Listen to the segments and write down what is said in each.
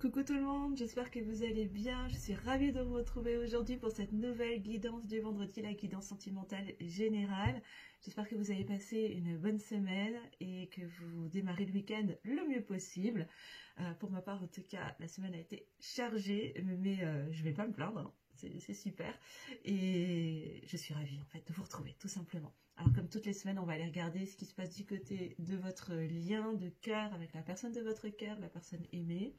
Coucou tout le monde, j'espère que vous allez bien. Je suis ravie de vous retrouver aujourd'hui pour cette nouvelle guidance du vendredi, la guidance sentimentale générale. J'espère que vous avez passé une bonne semaine et que vous démarrez le week-end le mieux possible. Pour ma part, en tout cas, la semaine a été chargée, mais je vais pas me plaindre, hein. C'est super. Et je suis ravie en fait de vous retrouver, tout simplement. Alors comme toutes les semaines, on va aller regarder ce qui se passe du côté de votre lien de cœur avec la personne de votre cœur, la personne aimée.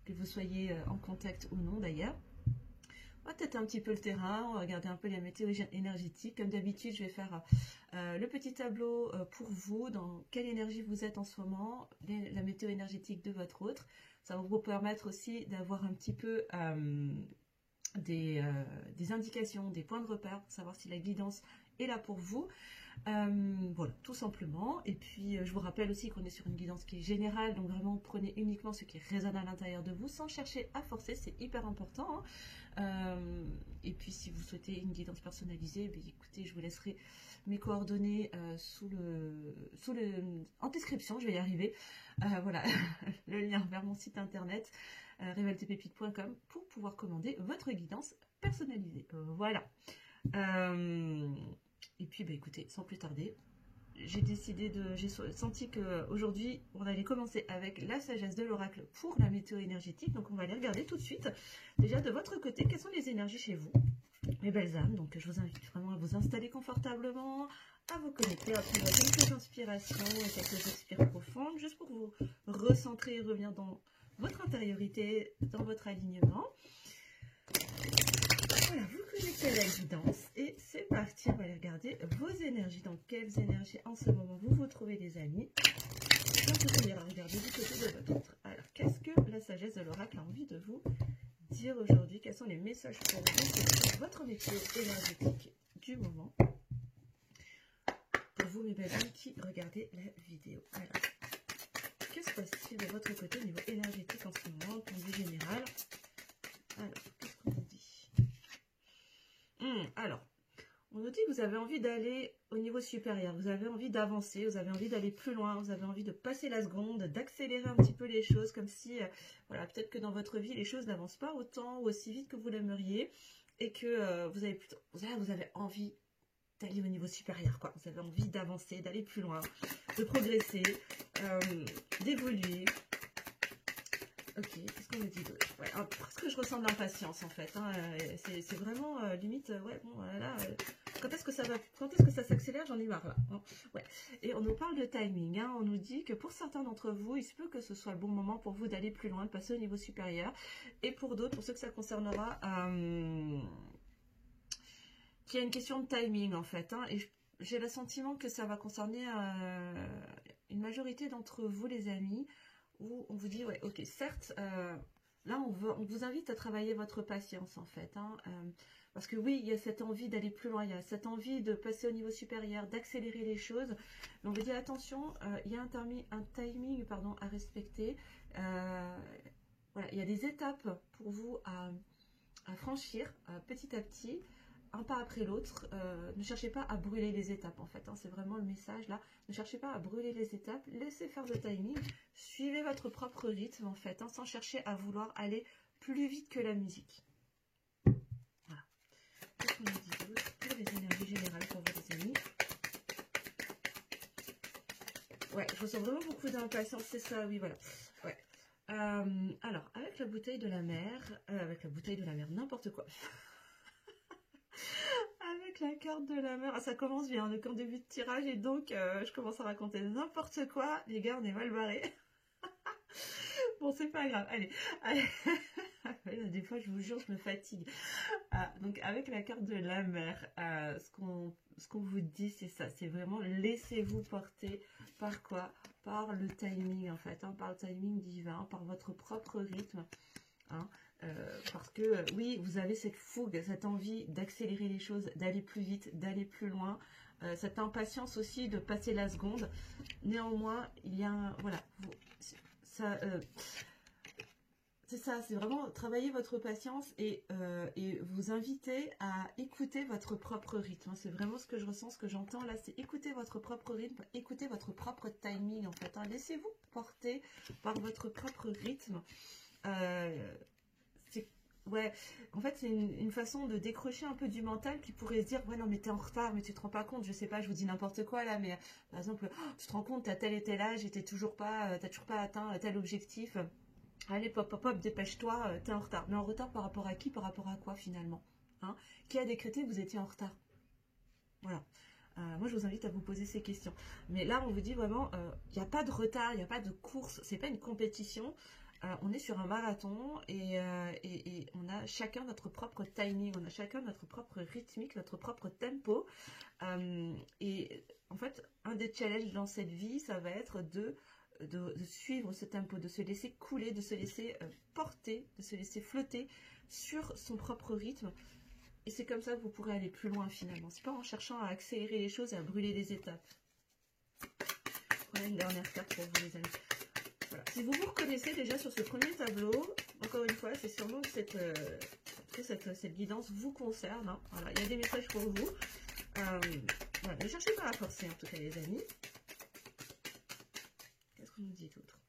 Que vous soyez en contact ou non d'ailleurs. On va tâter un petit peu le terrain, on va regarder un peu la météo énergétique. Comme d'habitude, je vais faire le petit tableau pour vous, dans quelle énergie vous êtes en ce moment, la météo énergétique de votre autre. Ça va vous permettre aussi d'avoir un petit peu des indications, des points de repère, pour savoir si la guidance est là pour vous. Voilà, tout simplement. Et puis, je vous rappelle aussi qu'on est sur une guidance qui est générale, donc vraiment prenez uniquement ce qui résonne à l'intérieur de vous, sans chercher à forcer, c'est hyper important, hein. Et puis, si vous souhaitez une guidance personnalisée, ben, écoutez, je vous laisserai mes coordonnées en description, je vais y arriver. Voilà, le lien vers mon site internet, réveltepépites.com, pour pouvoir commander votre guidance personnalisée. Voilà. Et puis, bah, écoutez, sans plus tarder, j'ai senti qu'aujourd'hui, on allait commencer avec la sagesse de l'oracle pour la météo énergétique. Donc, on va aller regarder tout de suite. Déjà, de votre côté, quelles sont les énergies chez vous, mes belles âmes? Donc, je vous invite vraiment à vous installer confortablement, à vous connecter, à prendre quelques inspirations et quelques expirations profondes, juste pour vous recentrer et revenir dans votre intériorité, dans votre alignement. Voilà, vous connectez à la guidance et c'est parti, on va aller regarder vos énergies, dans quelles énergies en ce moment vous vous trouvez, les amis. Donc on ira regarder du côté de votre autre. Alors, qu'est-ce que la sagesse de l'oracle a envie de vous dire aujourd'hui? Quels sont les messages pour vous, pour votre météo énergétique du moment? Pour vous, mes belles amies qui regardez la vidéo. Alors, que se passe-t-il de votre côté au niveau énergétique en ce moment, au point de vue général? Alors, qu'est-ce qu'on nous dit? Alors, on nous dit que vous avez envie d'aller au niveau supérieur, vous avez envie d'avancer, vous avez envie d'aller plus loin, vous avez envie de passer la seconde, d'accélérer un petit peu les choses, comme si, voilà, peut-être que dans votre vie, les choses n'avancent pas autant ou aussi vite que vous l'aimeriez, et que vous avez envie d'aller au niveau supérieur, quoi. Vous avez envie d'avancer, d'aller plus loin, de progresser, d'évoluer. Ok, qu'est-ce qu'on me dit d'autre? Ouais, parce que je ressens de l'impatience en fait, hein. C'est vraiment limite, ouais, bon, voilà, quand est-ce que ça s'accélère? J'en ai marre là, hein. Ouais. Et on nous parle de timing, hein. On nous dit que pour certains d'entre vous, il se peut que ce soit le bon moment pour vous d'aller plus loin, de passer au niveau supérieur, et pour d'autres, pour ceux que ça concernera, qu'il y a une question de timing en fait, hein. Et j'ai le sentiment que ça va concerner une majorité d'entre vous, les amis, où on vous dit, ouais, ok, certes, là, on vous invite à travailler votre patience, en fait, hein, parce que oui, il y a cette envie d'aller plus loin, il y a cette envie de passer au niveau supérieur, d'accélérer les choses, mais on vous dit, attention, il y a un timing, pardon, à respecter, voilà, il y a des étapes pour vous à franchir petit à petit, un pas après l'autre. Ne cherchez pas à brûler les étapes en fait, hein, c'est vraiment le message là. Ne cherchez pas à brûler les étapes, laissez faire le timing, suivez votre propre rythme en fait, hein, sans chercher à vouloir aller plus vite que la musique. Voilà. Qu'est-ce qu'on a dit d'autre pour les énergies générales pour vous, les amis? Ouais, je ressens vraiment beaucoup d'impatience, c'est ça, oui, voilà. Ouais. Alors, avec la bouteille de la mer, n'importe quoi. Avec la carte de la mer, ça commence bien, le camp début de tirage, et donc je commence à raconter n'importe quoi. Les gars, on est mal barrés. Bon, c'est pas grave, allez. Des fois, je vous jure, je me fatigue. Donc, avec la carte de la mer, ce qu'on vous dit, c'est ça, c'est vraiment laissez-vous porter par quoi? Par le timing, en fait, hein, par le timing divin, par votre propre rythme, hein. Parce que oui, vous avez cette fougue, cette envie d'accélérer les choses, d'aller plus vite, d'aller plus loin, cette impatience aussi de passer la seconde. Néanmoins, il y a voilà, c'est ça, c'est vraiment travailler votre patience et vous inviter à écouter votre propre rythme. C'est vraiment ce que je ressens, ce que j'entends là, c'est écouter votre propre rythme, écouter votre propre timing en fait, hein. Laissez-vous porter par votre propre rythme. c'est ouais, en fait, c'est une façon de décrocher un peu du mental qui pourrait se dire, ouais, non, mais t'es en retard, mais tu te rends pas compte, je sais pas, je vous dis n'importe quoi là, mais par exemple, oh, tu te rends compte, t'as tel et tel âge et t'as toujours pas atteint tel objectif. Allez, pop, pop, pop, dépêche-toi, t'es en retard. Mais en retard par rapport à qui, par rapport à quoi finalement, hein? Qui a décrété que vous étiez en retard? Voilà. Moi, je vous invite à vous poser ces questions. Mais là, on vous dit vraiment, il n'y a pas de retard, il n'y a pas de course, c'est pas une compétition. On est sur un marathon et on a chacun notre propre timing, on a chacun notre propre rythmique, notre propre tempo. Et en fait, un des challenges dans cette vie, ça va être de suivre ce tempo, de se laisser couler, de se laisser porter, de se laisser flotter sur son propre rythme. Et c'est comme ça que vous pourrez aller plus loin finalement. C'est pas en cherchant à accélérer les choses et à brûler des étapes. Prenez une dernière carte pour vous les amis. Voilà. Si vous vous reconnaissez déjà sur ce premier tableau, encore une fois, c'est sûrement que cette guidance vous concerne. Hein. Voilà. Il y a des messages pour vous. Voilà. Ne cherchez pas à forcer en tout cas les amis. Qu'est-ce qu'on nous dit d'autre?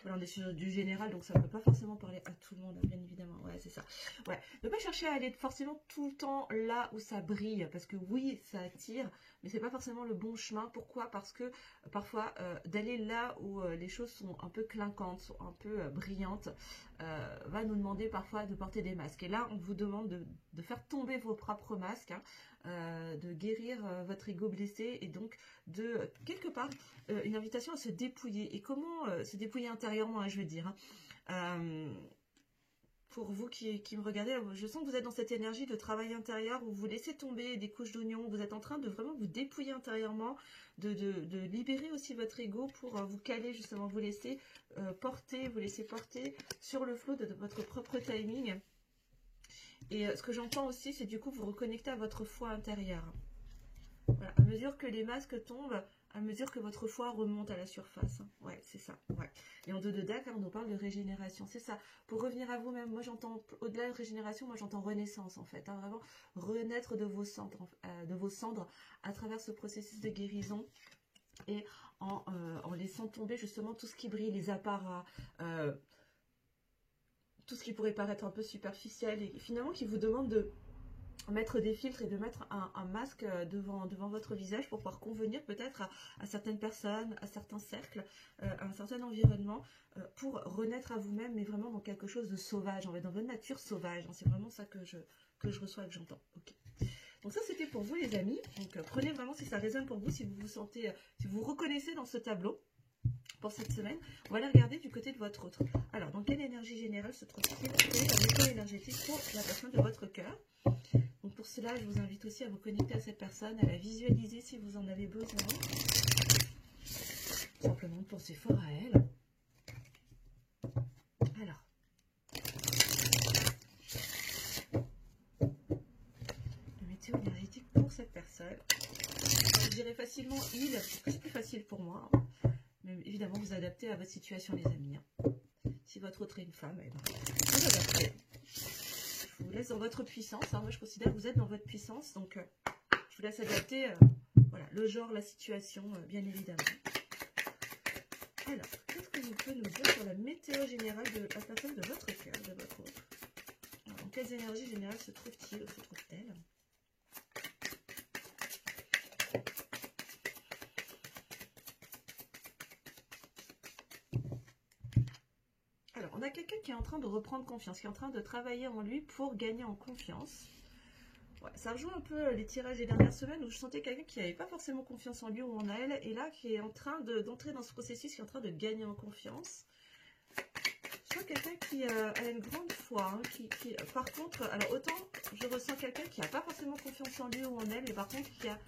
Voilà, on est sur du général, donc ça ne peut pas forcément parler à tout le monde, bien évidemment. Ouais, c'est ça. Ouais. Ne pas chercher à aller forcément tout le temps là où ça brille, parce que oui, ça attire, mais c'est pas forcément le bon chemin. Pourquoi? Parce que parfois, d'aller là où les choses sont un peu clinquantes, sont un peu brillantes, va nous demander parfois de porter des masques. Et là, on vous demande de faire tomber vos propres masques, hein, de guérir votre ego blessé et donc de quelque part une invitation à se dépouiller. Et comment se dépouiller intérieurement, hein, je veux dire, hein. Pour vous qui me regardez, je sens que vous êtes dans cette énergie de travail intérieur où vous laissez tomber des couches d'oignons, vous êtes en train de vraiment vous dépouiller intérieurement, de libérer aussi votre ego pour vous caler justement, vous laisser porter sur le flot de votre propre timing. Et ce que j'entends aussi, c'est du coup vous reconnecter à votre foi intérieure. Voilà, à mesure que les masques tombent, à mesure que votre foi remonte à la surface. Hein. Ouais, c'est ça. Ouais. Et en deux de dague, on nous parle de régénération. C'est ça. Pour revenir à vous-même, moi j'entends, au-delà de régénération, moi j'entends renaissance en fait. Hein, vraiment renaître de vos cendres à travers ce processus de guérison. Et en laissant tomber justement tout ce qui brille, les apparats, tout ce qui pourrait paraître un peu superficiel et finalement qui vous demande de mettre des filtres et de mettre un masque devant votre visage pour pouvoir convenir peut-être à certaines personnes, à certains cercles, à un certain environnement, pour renaître à vous-même, mais vraiment dans quelque chose de sauvage, en fait, dans votre nature sauvage. Hein, c'est vraiment ça que je reçois et que j'entends. Ok. Donc ça, c'était pour vous les amis. Donc prenez vraiment si ça résonne pour vous, si vous vous sentez, si vous vous reconnaissez dans ce tableau. Pour cette semaine, on va aller regarder du côté de votre autre. Alors, dans quelle énergie générale se trouve-t-il? Quelle est la météo énergétique pour la personne de votre cœur? Donc pour cela, je vous invite aussi à vous connecter à cette personne, à la visualiser si vous en avez besoin. Simplement pensez fort à elle. Alors. La météo énergétique pour cette personne. Je dirais facilement il, parce que c'est plus facile pour moi. Mais évidemment, vous adaptez à votre situation, les amis. Si votre autre est une femme, eh ben, vous adaptez. Je vous laisse dans votre puissance. Hein. Moi, je considère que vous êtes dans votre puissance. Donc, je vous laisse adapter voilà, le genre, la situation, bien évidemment. Alors, qu'est-ce que vous pouvez nous dire sur la météo générale de la personne de votre cœur, de votre autre? Alors, dans quelles énergies générales se trouve-t-il ou se trouve-t-elle? Alors, on a quelqu'un qui est en train de reprendre confiance, qui est en train de travailler en lui pour gagner en confiance. Ouais, ça rejoint un peu les tirages des dernières semaines où je sentais quelqu'un qui n'avait pas forcément confiance en lui ou en elle, et là qui est en train d'entrer dans ce processus, qui est en train de gagner en confiance. Je sens quelqu'un qui a une grande foi, hein, par contre, alors autant je ressens quelqu'un qui n'a pas forcément confiance en lui ou en elle, mais par contre qui a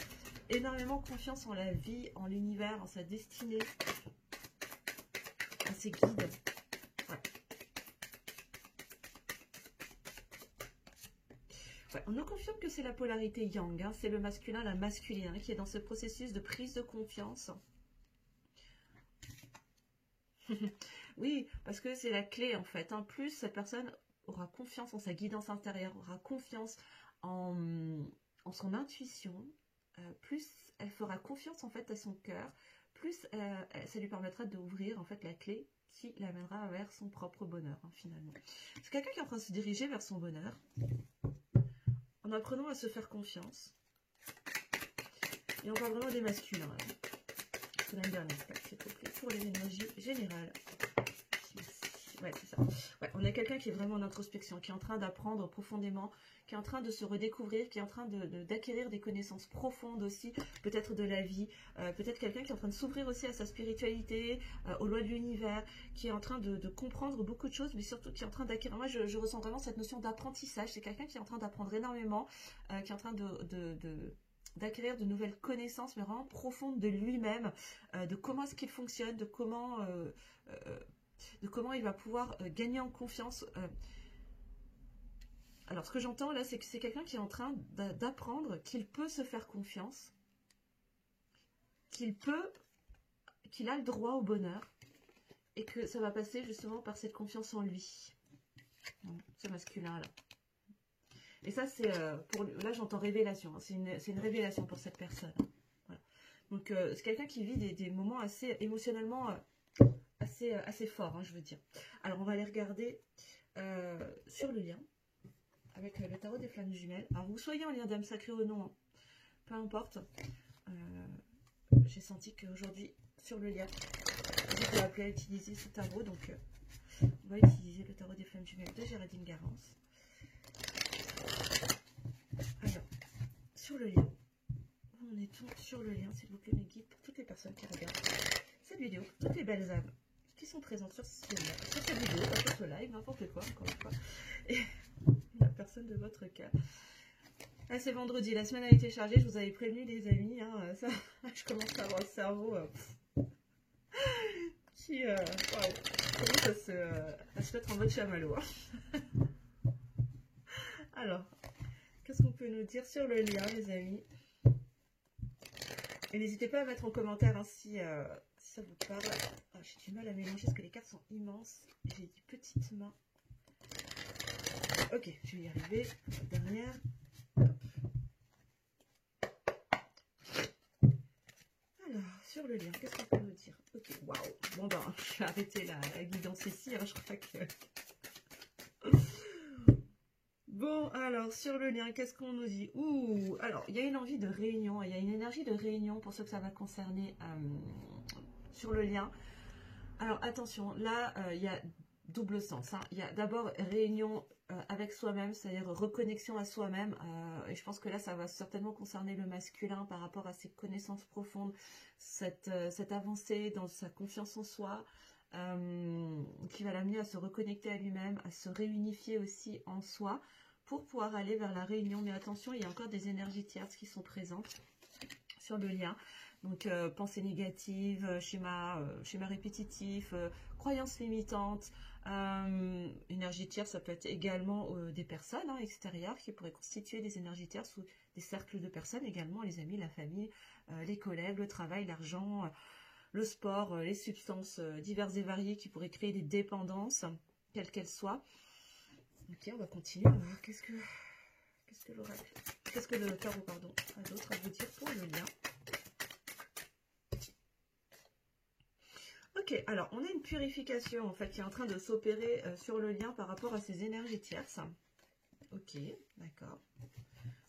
énormément confiance en la vie, en l'univers, en sa destinée, en ses guides. Ouais, on nous confirme que c'est la polarité yang, hein, c'est le masculin, la masculine, hein, qui est dans ce processus de prise de confiance. Oui, parce que c'est la clé en fait. Hein. Plus cette personne aura confiance en sa guidance intérieure, aura confiance en son intuition, plus elle fera confiance en fait à son cœur, plus ça lui permettra d'ouvrir en fait la clé qui l'amènera vers son propre bonheur, hein, finalement. C'est quelqu'un qui est en train de se diriger vers son bonheur, en apprenant à se faire confiance. Et on parle vraiment des masculins. C'est la dernière carte, s'il vous plaît, pour les énergies générales. Ouais, c'est ça. Ouais, on a quelqu'un qui est vraiment en introspection, qui est en train d'apprendre profondément, qui est en train de se redécouvrir, qui est en train d'acquérir des connaissances profondes aussi, peut-être de la vie, peut-être quelqu'un qui est en train de s'ouvrir aussi à sa spiritualité, aux lois de l'univers, qui est en train de comprendre beaucoup de choses, mais surtout qui est en train d'acquérir. Moi, je ressens vraiment cette notion d'apprentissage. C'est quelqu'un qui est en train d'apprendre énormément, qui est en train d'acquérir de nouvelles connaissances, mais vraiment profondes de lui-même, de comment est-ce qu'il fonctionne, de comment il va pouvoir gagner en confiance. Alors, ce que j'entends là, c'est que c'est quelqu'un qui est en train d'apprendre qu'il peut se faire confiance, qu'il a le droit au bonheur, et que ça va passer justement par cette confiance en lui. C'est masculin là. Et ça, c'est là, j'entends révélation. Hein. C'est une révélation pour cette personne. Hein. Voilà. Donc, c'est quelqu'un qui vit des moments assez émotionnellement assez forts, hein, je veux dire. Alors, on va aller regarder sur le lien avec le tarot des flammes jumelles. Alors, vous soyez en lien d'âme sacrée ou non, hein, peu importe. J'ai senti qu'aujourd'hui, sur le lien, je peux appeler à utiliser ce tarot. Donc, on va utiliser le tarot des flammes jumelles de Géraldine Garance. Alors, sur le lien, où en est-on sur le lien, s'il vous plaît, mes guides, pour toutes les personnes qui regardent cette vidéo, toutes les belles âmes qui sont présentes sur cette vidéo, sur ce live, n'importe quoi, encore une fois, et la personne de votre cas. Ah, c'est vendredi, la semaine a été chargée, je vous avais prévenu les amis, hein, ça, je commence à avoir le cerveau qui commence à se mettre en mode chamallow. Hein. Alors, qu'est-ce qu'on peut nous dire sur le lien, les amis? Et n'hésitez pas à mettre en commentaire hein, si ça vous parle. Ah, j'ai du mal à mélanger parce que les cartes sont immenses. J'ai des petites mains. Ok, je vais y arriver. La dernière. Alors, sur le lien, qu'est-ce qu'on peut nous dire? Ok, waouh. Bon, ben, je vais arrêter la guidance ici. Hein, je crois que... Bon, alors, sur le lien, qu'est-ce qu'on nous dit? Ouh, alors, il y a une envie de réunion, il y a une énergie de réunion pour ceux que ça va concerner sur le lien. Alors, attention, là, il y a double sens. Hein. Il y a d'abord réunion avec soi-même, c'est-à-dire reconnexion à soi-même. Et je pense que là, ça va certainement concerner le masculin par rapport à ses connaissances profondes, cette avancée dans sa confiance en soi, qui va l'amener à se reconnecter à lui-même, à se réunifier aussi en soi, pour pouvoir aller vers la réunion. Mais attention, il y a encore des énergies tierces qui sont présentes sur le lien. Donc, pensée négative, schéma répétitif, croyances limitantes, énergie tierce, ça peut être également des personnes hein, extérieures qui pourraient constituer des énergies tierces ou des cercles de personnes également, les amis, la famille, les collègues, le travail, l'argent, le sport, les substances diverses et variées qui pourraient créer des dépendances, quelles qu'elles soient. Ok, on va continuer. Qu'est-ce que le tarot, pardon, a d'autre à vous dire pour le lien? Ok, alors on a une purification en fait qui est en train de s'opérer sur le lien par rapport à ces énergies tierces. Ok, d'accord.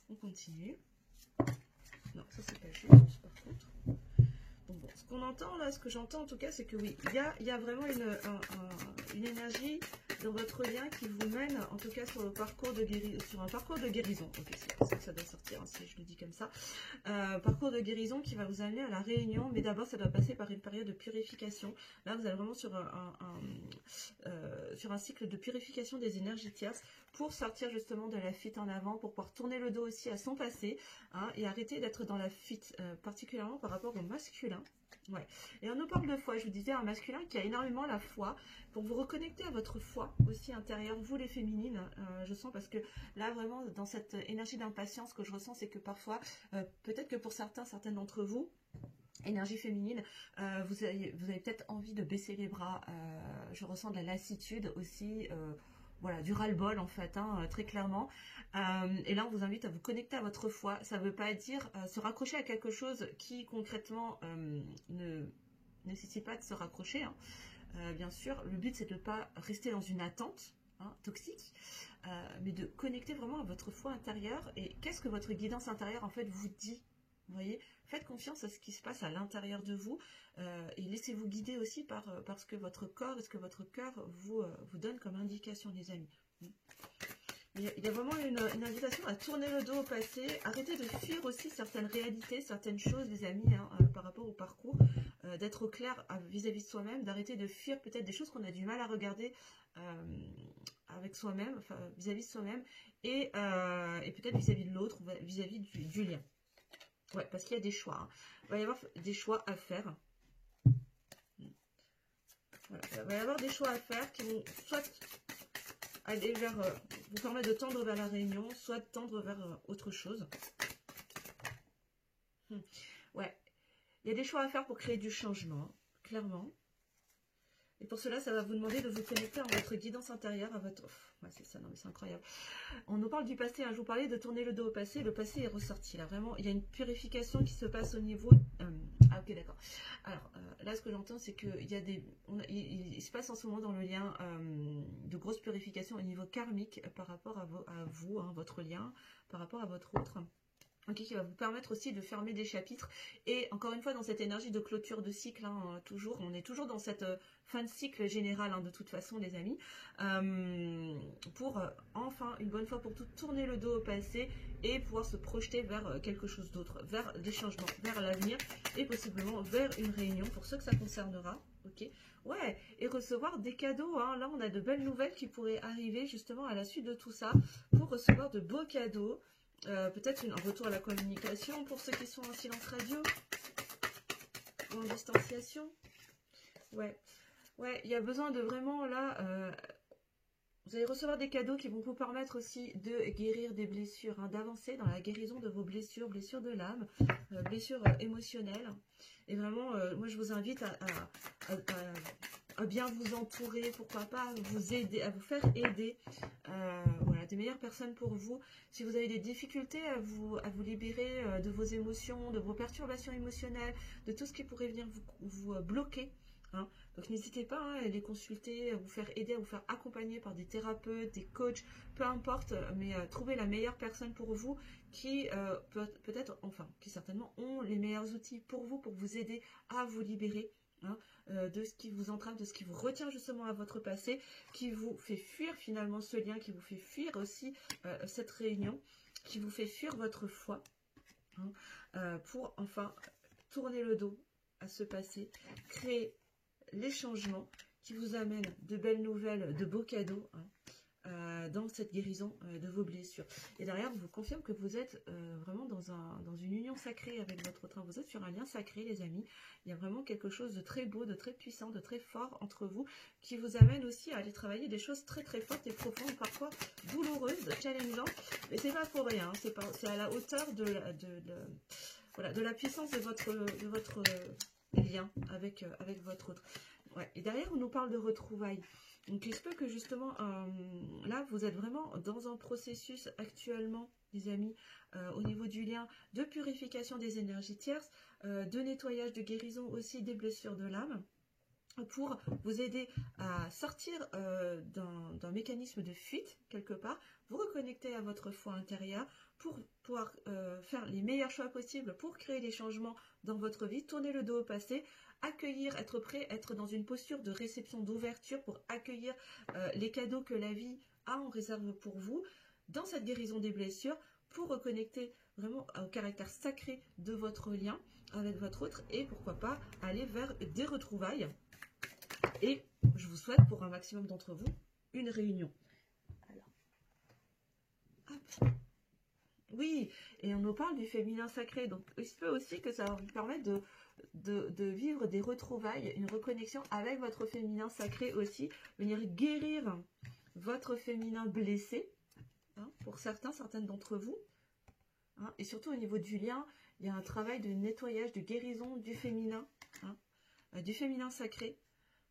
On continue. Non, ça c'est pas juste par contre. Donc bon, ce qu'on entend là, ce que j'entends en tout cas, c'est que oui, il y a vraiment une énergie dans votre lien qui vous mène, en tout cas sur un parcours de guérison. Ok, c'est pour ça que ça doit sortir, hein, si je le dis comme ça. Parcours de guérison qui va vous amener à la réunion, mais d'abord ça doit passer par une période de purification. Là, vous êtes vraiment sur un cycle de purification des énergies tierces pour sortir justement de la fuite en avant, pour pouvoir tourner le dos aussi à son passé hein, et arrêter d'être dans la fuite, particulièrement par rapport au masculin. Ouais. Et on nous parle de foi, je vous disais, un masculin qui a énormément la foi, pour vous reconnecter à votre foi aussi intérieure, vous les féminines, je sens, parce que là vraiment dans cette énergie d'impatience que je ressens, c'est que parfois, peut-être que pour certaines d'entre vous, énergie féminine, vous avez peut-être envie de baisser les bras, je ressens de la lassitude aussi, voilà, du ras-le-bol en fait, hein, très clairement. Et là, on vous invite à vous connecter à votre foi. Ça ne veut pas dire se raccrocher à quelque chose qui concrètement ne nécessite pas de se raccrocher. Hein. Bien sûr, le but, c'est de ne pas rester dans une attente toxique, mais de connecter vraiment à votre foi intérieure. Et qu'est-ce que votre guidance intérieure, en fait, vous dit? Vous voyez, faites confiance à ce qui se passe à l'intérieur de vous et laissez-vous guider aussi par ce que votre corps et ce que votre cœur vous donne comme indication, les amis. Il y a vraiment une invitation à tourner le dos au passé, arrêter de fuir aussi certaines réalités, certaines choses, les amis, par rapport au parcours, d'être au clair vis-à-vis de soi-même, d'arrêter de fuir peut-être des choses qu'on a du mal à regarder avec soi-même, enfin, vis-à-vis de soi-même, et peut-être vis-à-vis de l'autre, vis-à-vis du lien. Ouais, parce qu'il y a des choix. Il va y avoir des choix à faire. Voilà. Il va y avoir des choix à faire qui vont soit aller vers, vous permettre de tendre vers la réunion, soit tendre vers autre chose. Ouais, il y a des choix à faire pour créer du changement, clairement. Et pour cela, ça va vous demander de vous connecter à votre guidance intérieure, à votre... Ouais, c'est ça, non mais c'est incroyable. On nous parle du passé, hein. Je vous parlais de tourner le dos au passé. Le passé est ressorti, là, vraiment. Il y a une purification qui se passe au niveau... Ah, ok, d'accord. Alors, là, ce que j'entends, c'est qu'il y a des... Il se passe en ce moment dans le lien de grosse purification au niveau karmique par rapport à vous, hein, votre lien, par rapport à votre autre... Okay, qui va vous permettre aussi de fermer des chapitres. Et encore une fois, dans cette énergie de clôture de cycle, hein, toujours, on est toujours dans cette fin de cycle générale, hein, de toute façon, les amis, pour enfin, une bonne fois pour toutes, tourner le dos au passé et pouvoir se projeter vers quelque chose d'autre, vers des changements, vers l'avenir et possiblement vers une réunion pour ceux que ça concernera. Ok, ouais, et recevoir des cadeaux, hein. Là, on a de belles nouvelles qui pourraient arriver justement à la suite de tout ça pour recevoir de beaux cadeaux. Peut-être un retour à la communication pour ceux qui sont en silence radio ou en distanciation. Ouais, il y a besoin de vraiment là. Vous allez recevoir des cadeaux qui vont vous permettre aussi de guérir des blessures, hein, d'avancer dans la guérison de vos blessures, blessures de l'âme, blessures émotionnelles. Et vraiment, moi je vous invite à bien vous entourer, pourquoi pas à vous aider, à vous faire aider, voilà, des meilleures personnes pour vous. Si vous avez des difficultés à vous libérer de vos émotions, de vos perturbations émotionnelles, de tout ce qui pourrait venir vous bloquer, hein. Donc n'hésitez pas, hein, à les consulter, à vous faire aider, à vous faire accompagner par des thérapeutes, des coachs, peu importe, mais trouvez la meilleure personne pour vous qui peut-être, enfin, qui certainement ont les meilleurs outils pour vous aider à vous libérer, hein, de ce qui vous entrave, de ce qui vous retient justement à votre passé, qui vous fait fuir finalement ce lien, qui vous fait fuir aussi cette réunion, qui vous fait fuir votre foi, hein, pour enfin tourner le dos à ce passé, créer les changements qui vous amènent de belles nouvelles, de beaux cadeaux, hein, dans cette guérison de vos blessures. Et derrière, je vous confirme que vous êtes vraiment dans une union sacrée avec votre autre. Vous êtes sur un lien sacré, les amis. Il y a vraiment quelque chose de très beau, de très puissant, de très fort entre vous, qui vous amène aussi à aller travailler des choses très très fortes et profondes, parfois douloureuses, challengeantes. Mais c'est pas pour rien, c'est à la hauteur voilà, de la puissance de votre lien avec votre autre. Ouais. Et derrière, on nous parle de retrouvailles. Donc, il se peut que justement, là, vous êtes vraiment dans un processus actuellement, les amis, au niveau du lien, de purification des énergies tierces, de nettoyage, de guérison aussi des blessures de l'âme, pour vous aider à sortir d'un mécanisme de fuite, quelque part, vous reconnecter à votre foi intérieure, pour pouvoir faire les meilleurs choix possibles, pour créer des changements dans votre vie, tourner le dos au passé, accueillir, être prêt, être dans une posture de réception, d'ouverture, pour accueillir les cadeaux que la vie a en réserve pour vous, dans cette guérison des blessures, pour reconnecter vraiment au caractère sacré de votre lien avec votre autre, et pourquoi pas aller vers des retrouvailles. Et je vous souhaite, pour un maximum d'entre vous, une réunion. Alors, hop. Oui, et on nous parle du féminin sacré. Donc, il se peut aussi que ça va vous permettre de vivre des retrouvailles, une reconnexion avec votre féminin sacré aussi. Venir guérir votre féminin blessé, hein, pour certaines d'entre vous. Hein, et surtout au niveau du lien, il y a un travail de nettoyage, de guérison du féminin, hein, du féminin sacré,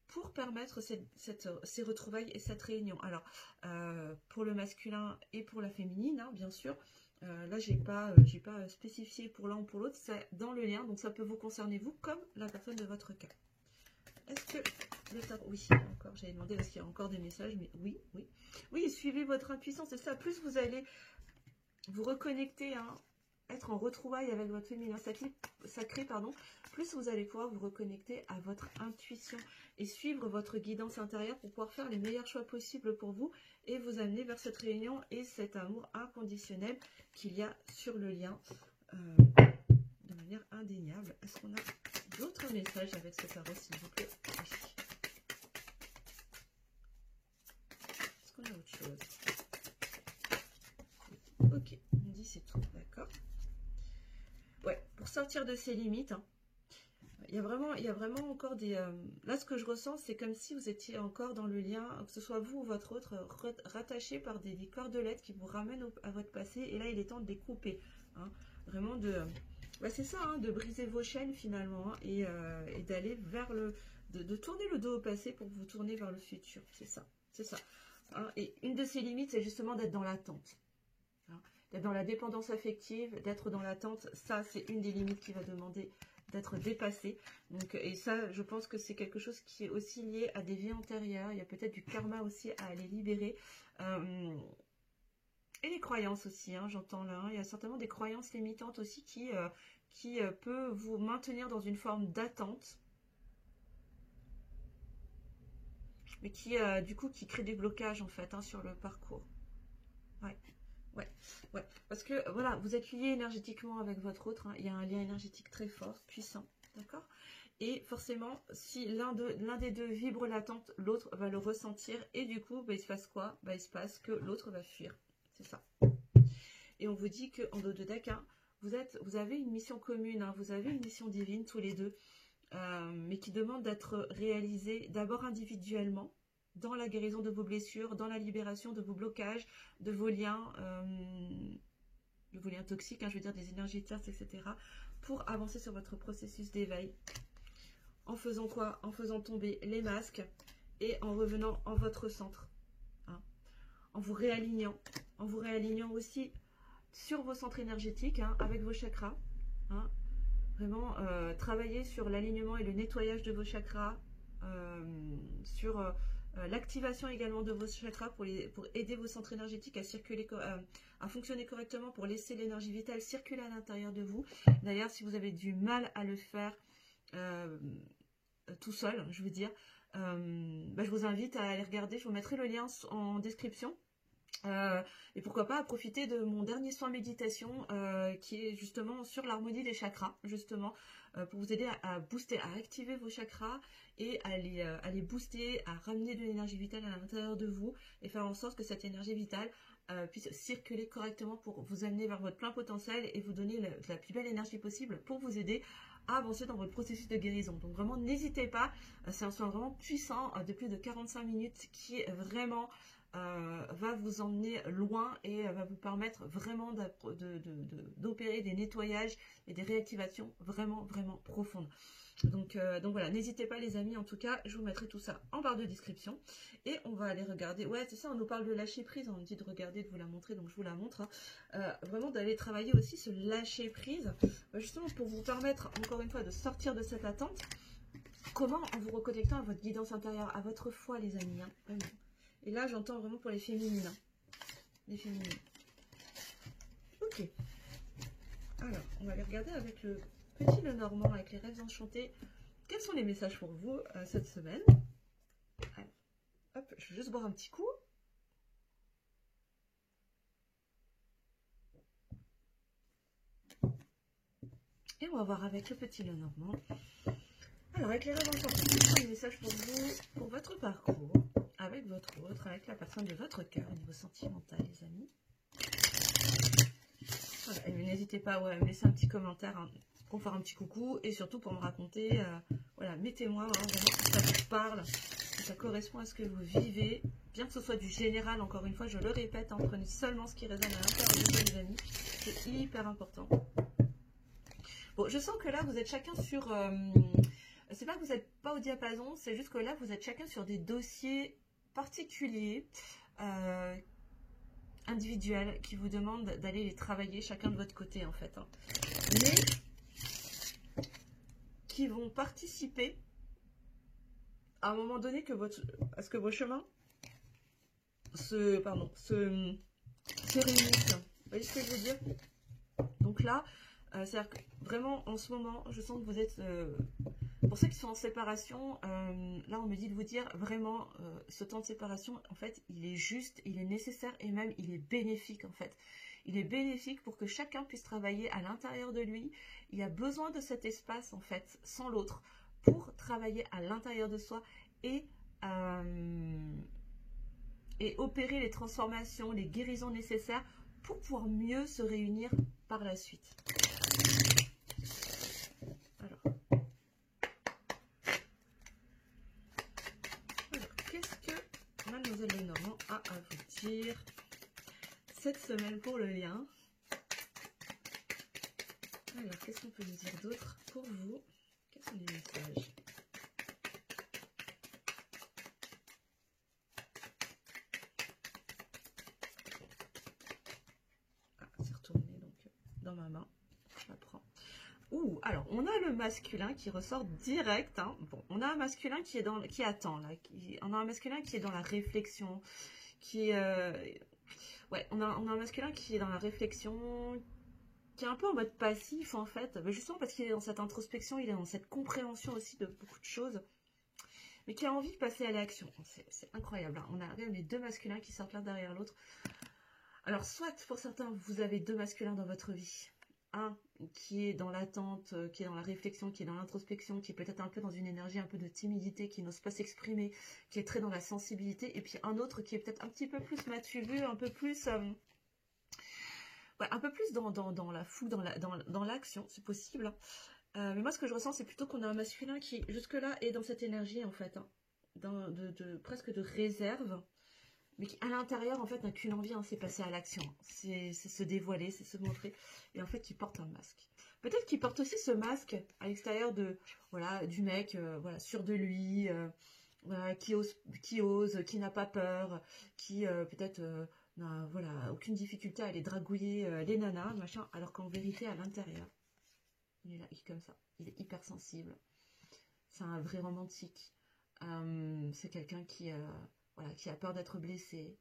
pour permettre ces retrouvailles et cette réunion. Alors, pour le masculin et pour la féminine, hein, bien sûr, là, j'ai pas spécifié pour l'un ou pour l'autre, c'est dans le lien, donc ça peut vous concerner vous comme la personne de votre cas. Est-ce que Le tarot, oui, encore, j'avais demandé est-ce qu'il y a encore des messages, mais oui, oui. Oui, suivez votre intuition, c'est ça. Plus vous allez vous reconnecter, hein, être en retrouvailles avec votre féminin sacré, pardon, plus vous allez pouvoir vous reconnecter à votre intuition et suivre votre guidance intérieure pour pouvoir faire les meilleurs choix possibles pour vous et vous amener vers cette réunion et cet amour inconditionnel qu'il y a sur le lien de manière indéniable. Est-ce qu'on a d'autres messages avec ce tarot, s'il vous plaît? Est-ce qu'on a autre chose? Ok, on dit c'est tout, d'accord. Ouais, pour sortir de ses limites, hein, il y a vraiment encore des... là, ce que je ressens, c'est comme si vous étiez encore dans le lien, que ce soit vous ou votre autre, rattaché par des cordelettes qui vous ramènent à votre passé. Et là, il est temps de les couper. Hein, vraiment de... c'est ça, hein, de briser vos chaînes finalement. Hein, et d'aller vers le... De tourner le dos au passé pour vous tourner vers le futur. C'est ça, c'est ça. Hein, et une de ces limites, c'est justement d'être dans l'attente. Hein, d'être dans la dépendance affective, d'être dans l'attente. Ça, c'est une des limites qui va demander d'être dépassé. Donc, et ça, je pense que c'est quelque chose qui est aussi lié à des vies antérieures. Il y a peut-être du karma aussi à aller libérer. Et les croyances aussi, hein, j'entends là. Hein, il y a certainement des croyances limitantes aussi qui peut vous maintenir dans une forme d'attente. Mais qui, du coup, qui crée des blocages, en fait, hein, sur le parcours. Ouais. Ouais, parce que voilà, vous êtes lié énergétiquement avec votre autre, hein, il y a un lien énergétique très fort, puissant, d'accord? Et forcément, si l'un des deux vibre l'attente, l'autre va le ressentir, et du coup, il se passe quoi? Il se passe que l'autre va fuir, c'est ça. Et on vous dit qu'en au-delà, hein, vous avez une mission commune, hein, vous avez une mission divine tous les deux, mais qui demande d'être réalisée d'abord individuellement, dans la guérison de vos blessures, dans la libération de vos blocages, de vos liens toxiques, hein, je veux dire des énergies tierces, etc. pour avancer sur votre processus d'éveil. En faisant quoi? En faisant tomber les masques et en revenant en votre centre. Hein, en vous réalignant aussi sur vos centres énergétiques, hein, avec vos chakras. Hein, vraiment, travailler sur l'alignement et le nettoyage de vos chakras, sur... l'activation également de vos chakras pour aider vos centres énergétiques à circuler, à fonctionner correctement, pour laisser l'énergie vitale circuler à l'intérieur de vous. D'ailleurs, si vous avez du mal à le faire tout seul, je veux dire, je vous invite à aller regarder, je vous mettrai le lien en description. Et pourquoi pas à profiter de mon dernier soin méditation qui est justement sur l'harmonie des chakras, justement pour vous aider à booster, à activer vos chakras et à les booster, à ramener de l'énergie vitale à l'intérieur de vous et faire en sorte que cette énergie vitale puisse circuler correctement pour vous amener vers votre plein potentiel et vous donner la plus belle énergie possible pour vous aider à avancer dans votre processus de guérison. Donc vraiment, n'hésitez pas, c'est un soin vraiment puissant de plus de 45 minutes qui est vraiment... va vous emmener loin et va vous permettre vraiment d'opérer des nettoyages et des réactivations vraiment profondes. Donc voilà, n'hésitez pas les amis, en tout cas, je vous mettrai tout ça en barre de description. Et on va aller regarder, ouais c'est ça, on nous parle de lâcher prise, on nous dit de regarder, de vous la montrer, donc je vous la montre. Hein. Vraiment d'aller travailler aussi ce lâcher prise, justement pour vous permettre, encore une fois, de sortir de cette attente. Comment? En vous reconnectant à votre guidance intérieure, à votre foi les amis, hein, vraiment. Et là, j'entends vraiment pour les féminines. Hein. Les féminines. Ok. Alors, on va aller regarder avec le petit Lenormand, avec les rêves enchantés. Quels sont les messages pour vous cette semaine? Alors, hop, je vais juste boire un petit coup. Et on va voir avec le petit Lenormand. Alors, avec les rêves enchantés, quels sont les messages pour vous, pour votre parcours avec votre autre, avec la personne de votre cœur au niveau sentimental, les amis. Voilà, n'hésitez pas à me laisser un petit commentaire hein, pour faire un petit coucou et surtout pour me raconter. Voilà, mettez-moi hein, vraiment si ça vous parle, si ça correspond à ce que vous vivez, bien que ce soit du général, encore une fois, je le répète, hein, prenez seulement ce qui résonne à l'intérieur de vous, les amis, c'est hyper important. Bon, je sens que là, vous êtes chacun sur... c'est pas que vous n'êtes pas au diapason, c'est juste que là, vous êtes chacun sur des dossiers particuliers, individuels, qui vous demandent d'aller les travailler chacun de votre côté en fait, hein. Mais qui vont participer à un moment donné est-ce que vos chemins se réunissent. Vous voyez ce que je veux dire? Donc là, c'est-à-dire que vraiment en ce moment, je sens que vous êtes, pour ceux qui sont en séparation, là on me dit de vous dire vraiment, ce temps de séparation, en fait, il est juste, il est nécessaire et même il est bénéfique en fait. Il est bénéfique pour que chacun puisse travailler à l'intérieur de lui. Il y a besoin de cet espace en fait, sans l'autre, pour travailler à l'intérieur de soi et opérer les transformations, les guérisons nécessaires pour pouvoir mieux se réunir par la suite. Alors qu'est-ce que Mademoiselle Lenormand a à vous dire cette semaine pour le lien? Alors, qu'est-ce qu'on peut nous dire d'autre pour vous? Quels sont les messages? C'est retourné donc dans ma main. Je la prends. Ouh, alors on a le masculin qui ressort direct. Hein. Bon, on a un masculin qui attend là. On a un masculin qui est dans la réflexion, qui est, ouais, on a un masculin qui est dans la réflexion, qui est un peu en mode passif en fait, mais justement parce qu'il est dans cette introspection, il est dans cette compréhension aussi de beaucoup de choses, mais qui a envie de passer à l'action. C'est incroyable. Hein. On a les deux masculins qui sortent l'un derrière l'autre. Alors, soit pour certains, vous avez deux masculins dans votre vie. Un qui est dans l'attente, qui est dans la réflexion, qui est dans l'introspection, qui est peut-être un peu dans une énergie un peu de timidité, qui n'ose pas s'exprimer, qui est très dans la sensibilité. Et puis un autre qui est peut-être un petit peu plus matu, un peu plus... ouais, un peu plus dans la fougue, dans l'action, c'est possible. Hein. Mais moi, ce que je ressens, c'est plutôt qu'on a un masculin qui, jusque-là, est dans cette énergie, en fait, hein, presque de réserve, mais qui, à l'intérieur, en fait, n'a qu'une envie, hein, c'est passer à l'action. C'est se dévoiler, c'est se montrer. Et en fait, qui porte un masque. Peut-être qu'il porte aussi ce masque à l'extérieur voilà, du mec, voilà, sûr de lui, voilà, qui ose, qui n'a pas peur, qui peut-être n'a voilà, aucune difficulté à aller dragouiller les nanas, machin, alors qu'en vérité, à l'intérieur, il est là, il est comme ça. Il est hyper sensible. C'est un vrai romantique. C'est quelqu'un voilà, qui a peur d'être blessé,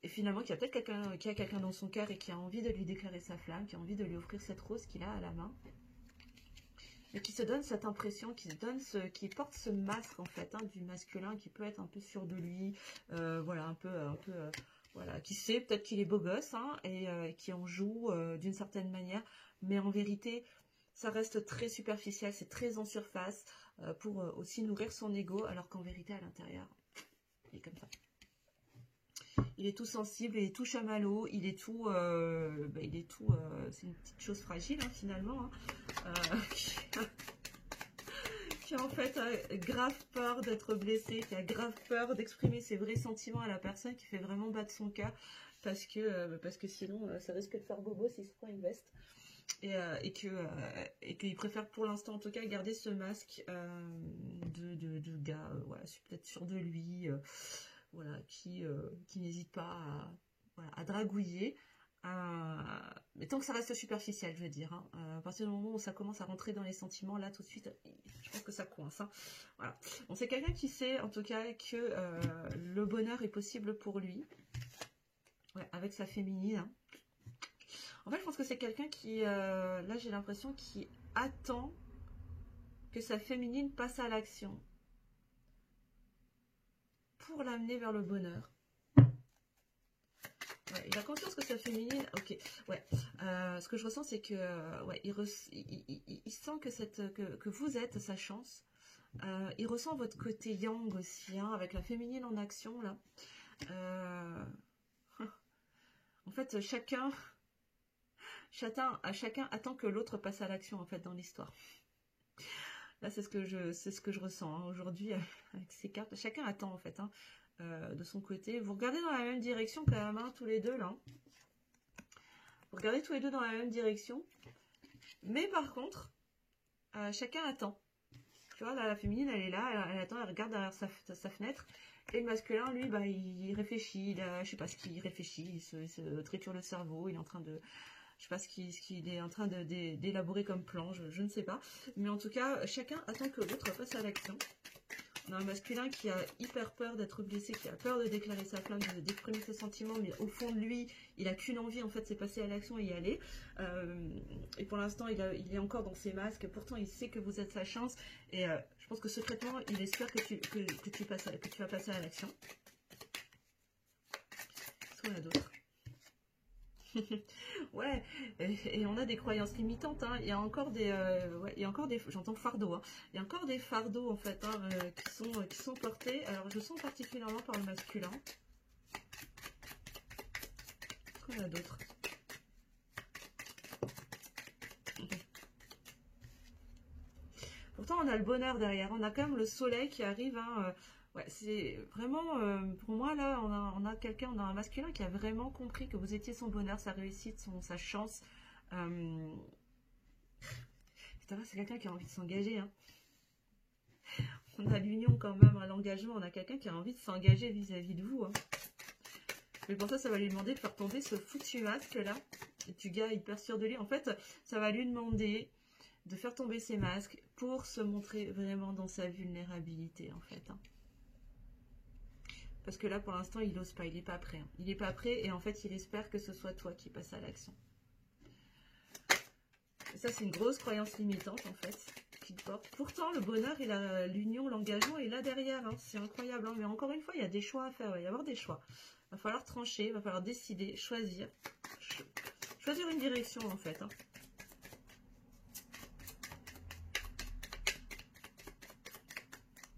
et finalement qui a peut-être quelqu'un dans son cœur et qui a envie de lui déclarer sa flamme, qui a envie de lui offrir cette rose qu'il a à la main, mais qui se donne cette impression, qui porte ce masque en fait, hein, du masculin qui peut être un peu sûr de lui, voilà, un peu voilà, qui sait peut-être qu'il est beau gosse, hein, et qui en joue d'une certaine manière, mais en vérité, ça reste très superficiel, c'est très en surface, pour aussi nourrir son ego, alors qu'en vérité, à l'intérieur, il est comme ça. Il est tout sensible, il est tout chamallow, il est tout... c'est une petite chose fragile, hein, finalement, hein, qui en fait a grave peur d'être blessé, qui a grave peur d'exprimer ses vrais sentiments à la personne, qui fait vraiment battre son cœur, parce que sinon, ça risque de faire bobo s'il se prend une veste. Et qu'il préfère pour l'instant en tout cas garder ce masque de gars voilà, peut-être sûr de lui, voilà, qui n'hésite pas voilà, à dragouiller, mais tant que ça reste superficiel, je veux dire, hein. À partir du moment où ça commence à rentrer dans les sentiments, là tout de suite je pense que ça coince, hein. Voilà. Bon, c'est quelqu'un qui sait en tout cas que le bonheur est possible pour lui, ouais, avec sa féminine, hein. En fait, je pense que c'est quelqu'un qui, là j'ai l'impression, qui attend que sa féminine passe à l'action pour l'amener vers le bonheur. Ouais, il a conscience que sa féminine, ok, ouais, ce que je ressens c'est que, ouais, il sent que vous êtes sa chance, il ressent votre côté yang aussi, hein, avec la féminine en action, là. En fait, chacun attend que l'autre passe à l'action en fait dans l'histoire. Là, c'est ce que je ressens, hein, aujourd'hui avec ces cartes. Chacun attend en fait, hein, de son côté. Vous regardez dans la même direction quand même, hein, tous les deux là. Vous regardez tous les deux dans la même direction. Mais par contre, chacun attend. Tu vois, là, la féminine, elle est là, elle attend, elle regarde derrière sa fenêtre. Et le masculin, lui, bah, il réfléchit. Je sais pas ce qu'il réfléchit. Il se triture le cerveau. Il est en train de... Je sais pas ce qu'il est en train d'élaborer comme plan, je ne sais pas. Mais en tout cas, chacun attend que l'autre passe à l'action. On a un masculin qui a hyper peur d'être blessé, qui a peur de déclarer sa flamme, d'exprimer ses sentiments, mais au fond de lui, il a qu'une envie, en fait, c'est passer à l'action et y aller. Et pour l'instant, il est encore dans ses masques. Pourtant, il sait que vous êtes sa chance. Et je pense que secrètement, il espère que tu vas passer à l'action. Qu'est-ce qu'on a d'autre? Ouais, et on a des croyances limitantes, hein. Il y a encore des, j'entends fardeaux, hein. Il y a encore des fardeaux en fait, hein, qui sont portés. Alors je sens particulièrement par le masculin. Qu'est-ce qu'on a d'autre? Pourtant on a le bonheur derrière, on a quand même le soleil qui arrive, hein. Ouais, c'est vraiment, pour moi là, on a quelqu'un, on a un masculin qui a vraiment compris que vous étiez son bonheur, sa réussite, sa chance. C'est quelqu'un qui a envie de s'engager, hein. On a l'union quand même, à l'engagement, on a quelqu'un qui a envie de s'engager vis-à-vis de vous, hein. Mais pour ça va lui demander de faire tomber ce foutu masque là, du gars hyper sûr de lui. En fait, ça va lui demander de faire tomber ses masques pour se montrer vraiment dans sa vulnérabilité, en fait, hein. Parce que là, pour l'instant, il n'ose pas, il n'est pas prêt, hein. Il n'est pas prêt et en fait, il espère que ce soit toi qui passe à l'action. Ça, c'est une grosse croyance limitante, en fait, qu'il porte. Pourtant, le bonheur, l'union, l'engagement est là derrière, hein. C'est incroyable, hein. Mais encore une fois, il y a des choix à faire, il va y avoir des choix. Il va falloir trancher, il va falloir décider, choisir. Choisir une direction, en fait, hein.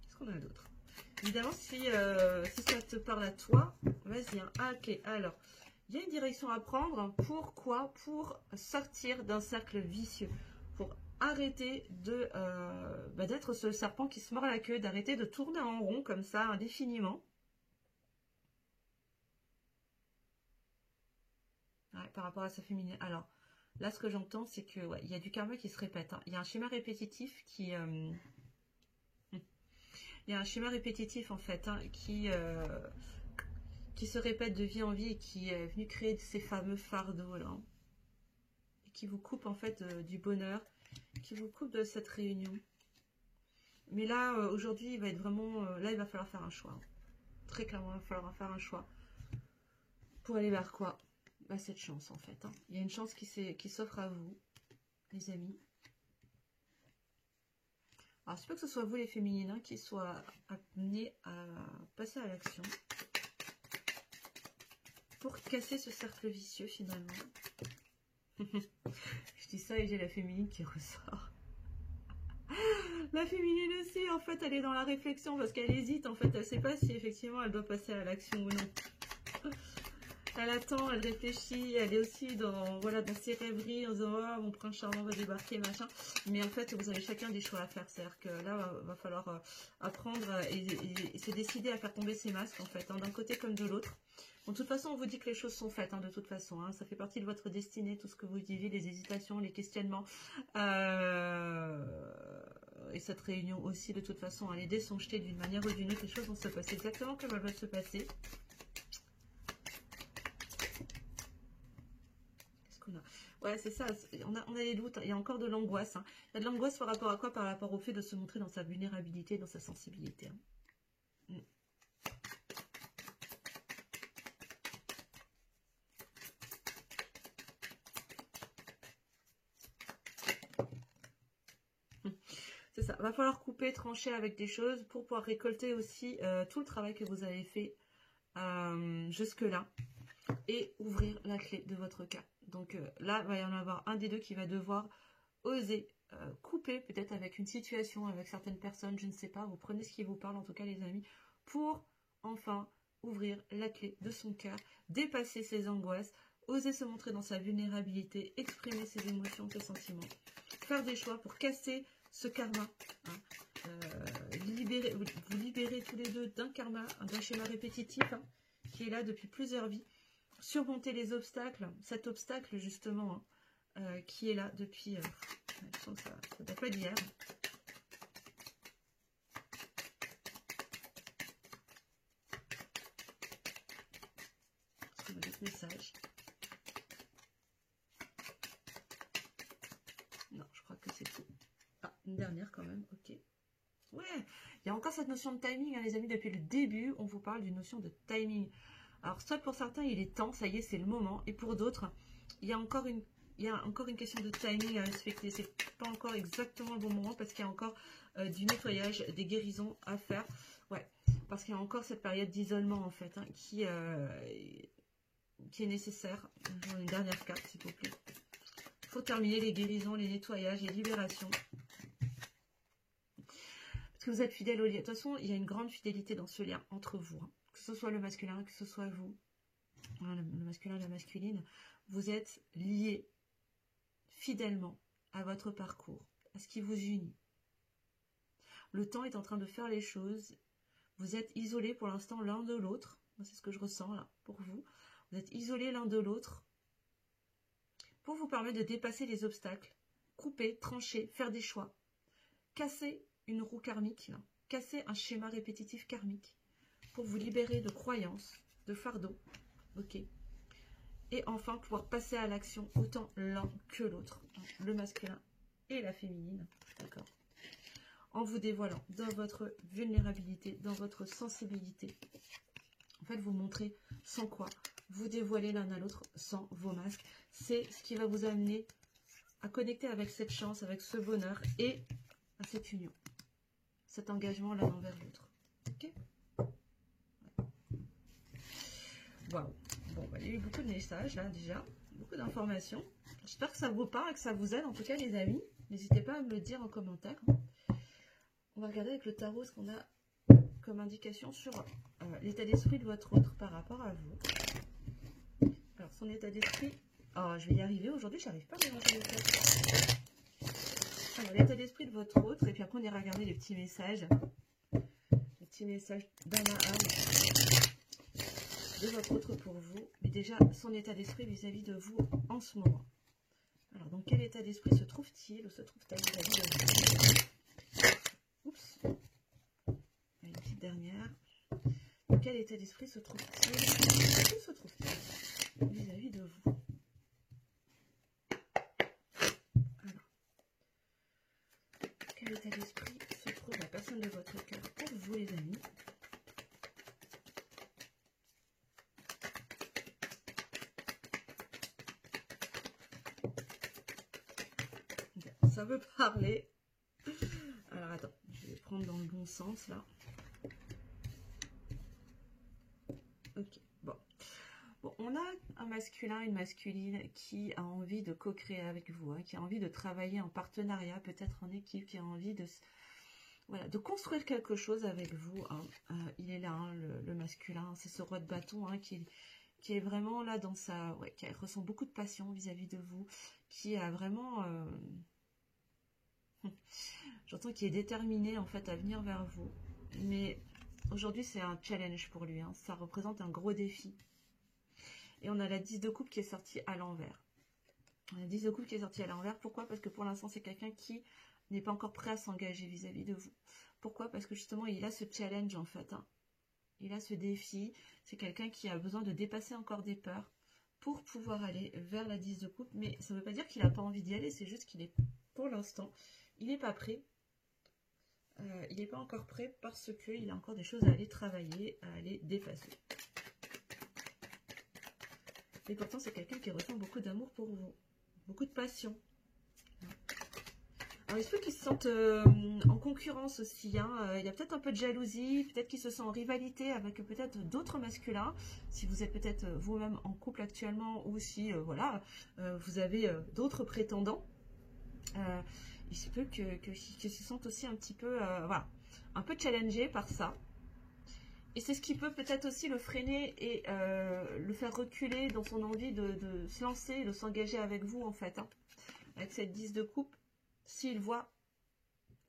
Qu'est-ce qu'on a d'autre? Évidemment, si ça te parle à toi, vas-y, hein. Ah, ok, alors, il y a une direction à prendre. Pourquoi? Pour sortir d'un cercle vicieux. Pour arrêter d'être ce serpent qui se mord la queue, d'arrêter de tourner en rond comme ça, indéfiniment. Ouais, par rapport à sa féminine. Alors, là, ce que j'entends, c'est que ouais, il y a du karma qui se répète, hein. Il y a un schéma répétitif qui... Il y a un schéma répétitif en fait, hein, qui se répète de vie en vie et qui est venu créer ces fameux fardeaux là, hein, et qui vous coupe en fait du bonheur, qui vous coupe de cette réunion. Mais là, aujourd'hui, il va être vraiment... là, il va falloir faire un choix, hein. Très clairement, il va falloir faire un choix. Pour aller vers quoi? Bah, cette chance en fait, hein. Il y a une chance qui s'offre à vous, les amis. Alors, c'est pas que ce soit vous les féminines, hein, qui soient amenés à passer à l'action pour casser ce cercle vicieux finalement. Je dis ça et j'ai la féminine qui ressort. La féminine aussi, en fait, elle est dans la réflexion parce qu'elle hésite, en fait, elle ne sait pas si effectivement elle doit passer à l'action ou non. Elle attend, elle réfléchit, elle est aussi dans ses rêveries en disant oh, mon prince charmant va débarquer, machin. Mais en fait, vous avez chacun des choix à faire. C'est-à-dire que là, va falloir apprendre et se décider à faire tomber ses masques, en fait, hein, d'un côté comme de l'autre. Bon, de toute façon, on vous dit que les choses sont faites, hein, de toute façon. Hein, ça fait partie de votre destinée, tout ce que vous vivez, les hésitations, les questionnements. Et cette réunion aussi, de toute façon, hein, les dés sont jetés d'une manière ou d'une autre. Les choses vont se passer exactement comme elles doivent se passer. Ouais, c'est ça, on a des doutes, il y a encore de l'angoisse, hein. Il y a de l'angoisse par rapport à quoi? Par rapport au fait de se montrer dans sa vulnérabilité, dans sa sensibilité, hein. C'est ça, va falloir couper, trancher avec des choses pour pouvoir récolter aussi tout le travail que vous avez fait jusque-là et ouvrir la clé de votre cas. Donc là, il va y en avoir un des deux qui va devoir oser couper, peut-être avec une situation, avec certaines personnes, je ne sais pas, vous prenez ce qui vous parle, en tout cas les amis, pour enfin ouvrir la clé de son cœur, dépasser ses angoisses, oser se montrer dans sa vulnérabilité, exprimer ses émotions, ses sentiments, faire des choix pour casser ce karma, hein, vous libérez tous les deux d'un karma, d'un schéma répétitif, hein, qui est là depuis plusieurs vies, surmonter les obstacles, cet obstacle justement, hein, qui est là depuis, je sens que ça date pas d'hier. Message. Une dernière quand même, ok. Ouais, il y a encore cette notion de timing, hein, les amis, depuis le début, on vous parle d'une notion de timing. Alors, soit pour certains, il est temps, ça y est, c'est le moment, et pour d'autres, il y a encore une question de timing à respecter. C'est pas encore exactement le bon moment parce qu'il y a encore du nettoyage, des guérisons à faire. Ouais, parce qu'il y a encore cette période d'isolement, en fait, hein, qui est nécessaire. Une dernière carte, s'il vous plaît. Il faut terminer les guérisons, les nettoyages, les libérations. Parce que vous êtes fidèle au lien. De toute façon, il y a une grande fidélité dans ce lien entre vous. Hein. Que ce soit le masculin, que ce soit vous. Hein, le masculin et la masculine. Vous êtes liés fidèlement à votre parcours, à ce qui vous unit. Le temps est en train de faire les choses. Vous êtes isolés pour l'instant l'un de l'autre. C'est ce que je ressens là pour vous. Vous êtes isolés l'un de l'autre pour vous permettre de dépasser les obstacles, couper, trancher, faire des choix, casser une roue karmique, là, casser un schéma répétitif karmique pour vous libérer de croyances, de fardeaux, ok, et enfin pouvoir passer à l'action autant l'un que l'autre, le masculin et la féminine, d'accord, en vous dévoilant dans votre vulnérabilité, dans votre sensibilité. En fait, vous montrez sans quoi vous dévoilez l'un à l'autre sans vos masques. C'est ce qui va vous amener à connecter avec cette chance, avec ce bonheur et à cette union. Cet engagement l'un envers l'autre. Ok. Waouh. Bon, bah, il y a eu beaucoup de messages là déjà, beaucoup d'informations. J'espère que ça vous parle et que ça vous aide. En tout cas, les amis, n'hésitez pas à me le dire en commentaire. On va regarder avec le tarot ce qu'on a comme indication sur l'état d'esprit de votre autre par rapport à vous. Alors, son état d'esprit... Oh, je vais y arriver. Aujourd'hui, je n'arrive pas à mélanger les cartes. Alors, l'état d'esprit de votre autre. Et puis après, on ira regarder les petits messages. Les petits messages dans la âme de votre autre pour vous. Mais déjà, son état d'esprit vis-à-vis de vous en ce moment. Alors, dans quel état d'esprit se trouve-t-il ou se trouve-t-elle vis-à-vis de vous? Oups. Une petite dernière. Dans quel état d'esprit se trouve-t-il? Où se trouve-t-il vis-à-vis de vous? Alors, quel état d'esprit se trouve la personne de votre cœur pour vous, les amis? Ça veut parler. Alors, attends, je vais prendre dans le bon sens, là. Ok, bon. Bon, on a un masculin, une masculine qui a envie de co-créer avec vous, hein, qui a envie de travailler en partenariat, peut-être en équipe, qui a envie de, voilà, de construire quelque chose avec vous. Hein. Il est là, hein, le masculin, c'est ce roi de bâton hein, qui est vraiment là dans sa... Ouais, qui ressent beaucoup de passion vis-à-vis de vous, qui a vraiment... J'entends qu'il est déterminé en fait à venir vers vous. Mais aujourd'hui, c'est un challenge pour lui. Hein. Ça représente un gros défi. Et on a la 10 de coupe qui est sortie à l'envers. La 10 de coupe qui est sortie à l'envers. Pourquoi? Parce que pour l'instant, c'est quelqu'un qui n'est pas encore prêt à s'engager vis-à-vis de vous. Pourquoi? Parce que justement, il a ce challenge en fait. Hein. Il a ce défi. C'est quelqu'un qui a besoin de dépasser encore des peurs pour pouvoir aller vers la 10 de coupe. Mais ça ne veut pas dire qu'il n'a pas envie d'y aller. C'est juste qu'il est, pour l'instant, il n'est pas prêt. Il n'est pas encore prêt parce qu'il a encore des choses à aller travailler, à aller dépasser. Et pourtant, c'est quelqu'un qui ressent beaucoup d'amour pour vous, beaucoup de passion. Alors, il se peut qu'ils se sentent en concurrence aussi. Hein. Il y a peut-être un peu de jalousie, peut-être qu'ils se sentent en rivalité avec peut-être d'autres masculins. Si vous êtes peut-être vous-même en couple actuellement ou si voilà, vous avez d'autres prétendants. Il se peut qu'ils se sentent aussi un petit peu, voilà, un peu challengés par ça. Et c'est ce qui peut peut-être aussi le freiner et le faire reculer dans son envie de se lancer, de s'engager avec vous en fait. Hein. Avec cette 10 de coupe, s'il voit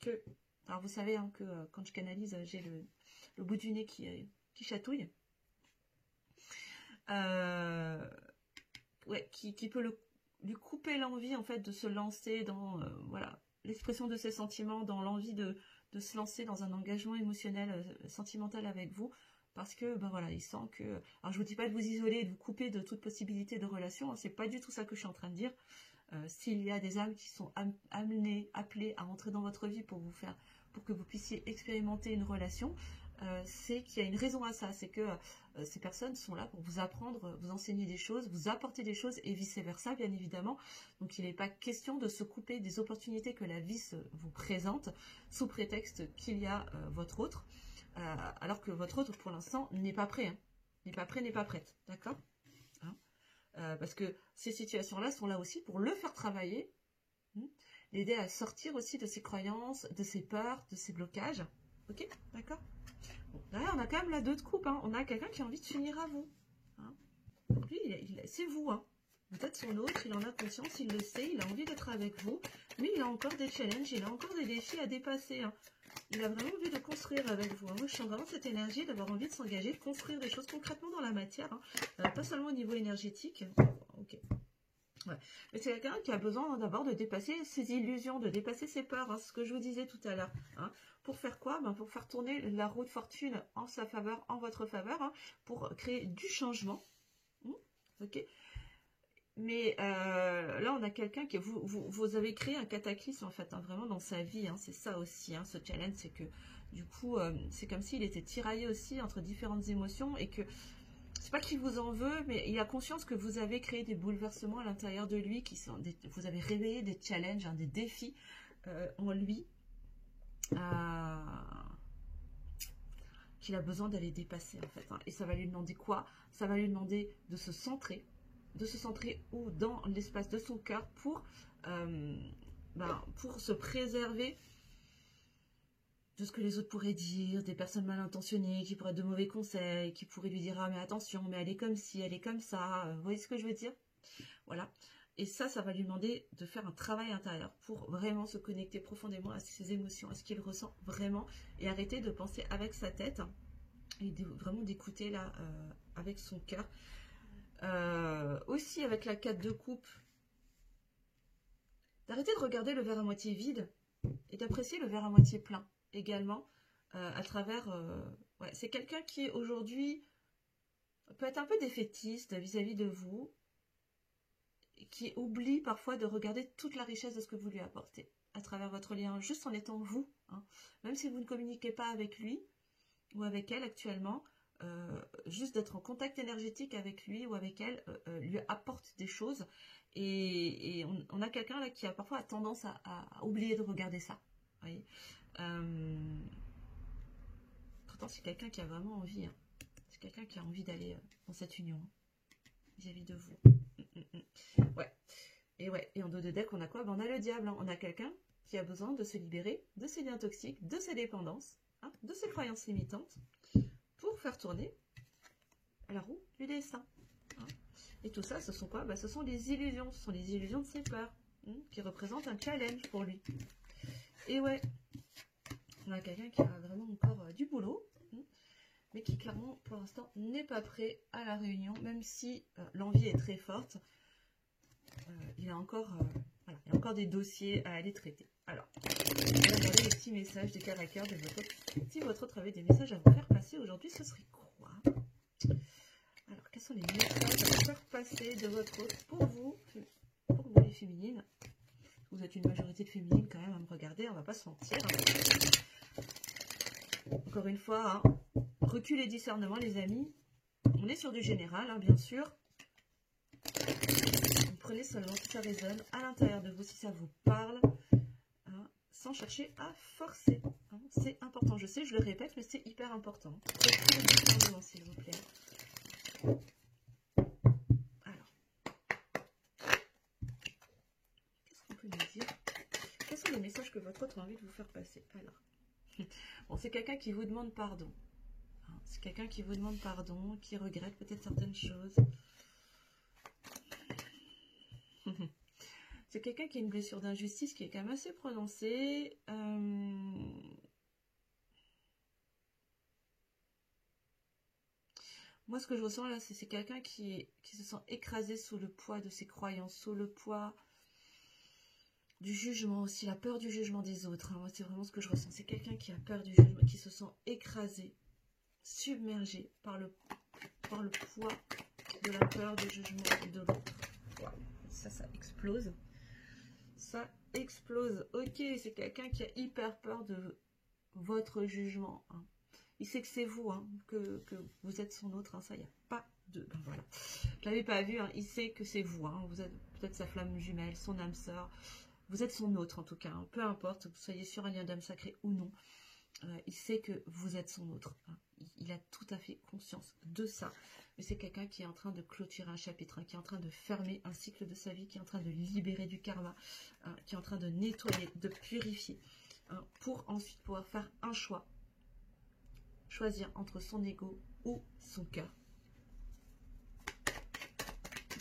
que... Alors vous savez hein, que quand je canalise, j'ai le bout du nez qui chatouille. Ouais, qui peut lui couper l'envie en fait de se lancer dans voilà, l'expression de ses sentiments, dans l'envie de se lancer dans un engagement émotionnel, sentimental avec vous, parce que ben voilà, il sent que... Alors je vous dis pas de vous isoler, de vous couper de toute possibilité de relation, hein, c'est pas du tout ça que je suis en train de dire, S'il y a des âmes qui sont appelées à entrer dans votre vie pour que vous puissiez expérimenter une relation, c'est qu'il y a une raison à ça. C'est que ces personnes sont là pour vous apprendre, vous enseigner des choses, vous apporter des choses et vice-versa, bien évidemment. Donc il n'est pas question de se couper des opportunités que la vie vous présente sous prétexte qu'il y a votre autre, alors que votre autre, pour l'instant, n'est pas prêt. Hein. N'est pas prêt, n'est pas prête. D'accord, hein. Parce que ces situations-là sont là aussi pour le faire travailler, l'aider à sortir aussi de ses croyances, de ses peurs, de ses blocages. Ok, d'accord. Bon, derrière, on a quand même la 2 de coupe. Hein. On a quelqu'un qui a envie de s'unir à vous. Hein. Donc lui, c'est vous. Hein. Peut-être son autre, il en a conscience, il le sait, il a envie d'être avec vous. Lui, il a encore des challenges, il a encore des défis à dépasser. Hein. Il a vraiment envie de construire avec vous. Moi, je sens vraiment cette énergie d'avoir envie de s'engager, de construire des choses concrètement dans la matière. Hein. Pas seulement au niveau énergétique. Ok. Ouais. Mais c'est quelqu'un qui a besoin d'abord de dépasser ses illusions, de dépasser ses peurs. Hein, ce que je vous disais tout à l'heure. Hein. Pour faire quoi? Pour faire tourner la roue de fortune en sa faveur, en votre faveur. Hein, pour créer du changement. Ok. Mais là, on a quelqu'un qui... Vous avez créé un cataclysme, en fait, hein, vraiment dans sa vie. Hein, c'est ça aussi, hein, ce challenge. C'est que, du coup, c'est comme s'il était tiraillé aussi entre différentes émotions et que... C'est pas qu'il vous en veut, mais il a conscience que vous avez créé des bouleversements à l'intérieur de lui, vous avez réveillé des challenges, hein, des défis en lui, qu'il a besoin d'aller dépasser, en fait. Hein. Et ça va lui demander quoi? Ça va lui demander de se centrer ou dans l'espace de son cœur pour se préserver de ce que les autres pourraient dire, des personnes mal intentionnées qui pourraient être de mauvais conseils, qui pourraient lui dire « Ah mais attention, mais elle est comme ci, elle est comme ça », vous voyez ce que je veux dire? Voilà. Et ça va lui demander de faire un travail intérieur pour vraiment se connecter profondément à ses émotions, à ce qu'il ressent vraiment, et arrêter de penser avec sa tête, et vraiment d'écouter là avec son cœur. Aussi avec la 4 de coupe, d'arrêter de regarder le verre à moitié vide et d'apprécier le verre à moitié plein également à travers... ouais, c'est quelqu'un qui aujourd'hui peut être un peu défaitiste vis-à-vis de vous, qui oublie parfois de regarder toute la richesse de ce que vous lui apportez à travers votre lien, juste en étant vous. Hein. Même si vous ne communiquez pas avec lui ou avec elle actuellement, juste d'être en contact énergétique avec lui ou avec elle lui apporte des choses. Et on a quelqu'un là qui a parfois tendance à oublier de regarder ça. Vous voyez, pourtant c'est quelqu'un qui a vraiment envie. Hein. C'est quelqu'un qui a envie d'aller dans cette union vis-à-vis de vous. Ouais. Et en dos de deck, on a quoi? On a le diable. Hein. On a quelqu'un qui a besoin de se libérer de ses liens toxiques, de ses dépendances, hein, de ses croyances limitantes, pour faire tourner la roue du destin. Hein. Et tout ça, ce sont quoi? Ce sont des illusions. Ce sont les illusions de ses peurs, qui représentent un challenge pour lui. Et ouais, on a quelqu'un qui a vraiment encore du boulot, mais qui clairement, pour l'instant, n'est pas prêt à la réunion, même si l'envie est très forte. Il y a encore des dossiers à aller traiter. Alors, on va regarder les petits messages des caractères de votre autre. Si votre autre avait des messages à vous faire passer aujourd'hui, ce serait quoi? Alors, quels sont les messages à vous faire passer de votre autre pour vous les féminines? Vous êtes une majorité de féminines quand même à me regarder, on va pas se mentir. Encore une fois, hein, recul et discernement, les amis. On est sur du général, hein, bien sûr. Vous prenez seulement si ça résonne à l'intérieur de vous, si ça vous parle, hein, sans chercher à forcer. Hein. C'est important, je sais, je le répète, mais c'est hyper important. Recul et discernement, s'il vous plaît. Alors, qu'est-ce qu'on peut nous dire? Quels sont les messages que votre autre a envie de vous faire passer? Alors, bon, c'est quelqu'un qui vous demande pardon. Hein, c'est quelqu'un qui vous demande pardon, qui regrette peut-être certaines choses. C'est quelqu'un qui a une blessure d'injustice qui est quand même assez prononcée. Moi, ce que je ressens là, c'est quelqu'un qui se sent écrasé sous le poids de ses croyances, sous le poids du jugement aussi, la peur du jugement des autres. Hein. Moi, c'est vraiment ce que je ressens. C'est quelqu'un qui a peur du jugement, qui se sent écrasé, submergé par le poids de la peur du jugement de l'autre. Wow. Ça explose. Ça explose. Ok, c'est quelqu'un qui a hyper peur de votre jugement. Hein. Il sait que c'est vous, hein, que vous êtes son autre. Hein, ça, il n'y a pas de... Ben voilà. Je l'avais pas vu. Hein, il sait que c'est vous. Hein, vous êtes peut-être sa flamme jumelle, son âme sœur. Vous êtes son autre, en tout cas. Hein, peu importe que vous soyez sur un lien d'âme sacrée ou non. Il sait que vous êtes son autre. Hein. Il a tout à fait conscience de ça. Mais c'est quelqu'un qui est en train de clôturer un chapitre, hein, qui est en train de fermer un cycle de sa vie, qui est en train de libérer du karma, hein, qui est en train de nettoyer, de purifier, hein, pour ensuite pouvoir faire un choix. Choisir entre son ego ou son cœur.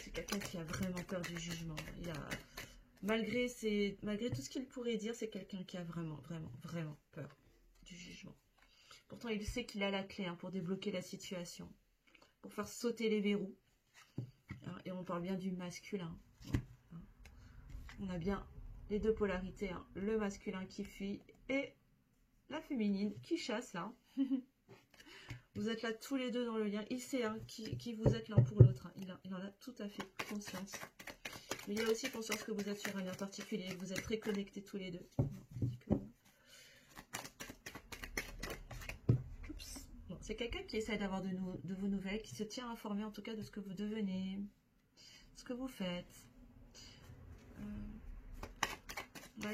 C'est quelqu'un qui a vraiment peur du jugement. Il a, malgré tout ce qu'il pourrait dire, c'est quelqu'un qui a vraiment peur du jugement. Pourtant, il sait qu'il a la clé, hein, pour débloquer la situation, pour faire sauter les verrous. Hein, et on parle bien du masculin. Hein. On a bien les deux polarités, hein, le masculin qui fuit et la féminine qui chasse là. Vous êtes là tous les deux dans le lien. Il sait, hein, qui vous êtes l'un pour l'autre. Hein. Il en a tout à fait conscience. Mais il a aussi conscience que vous êtes sur un lien particulier, que vous êtes très connectés tous les deux. C'est quelqu'un qui essaie d'avoir de vos nouvelles, qui se tient informé en tout cas de ce que vous devenez, ce que vous faites.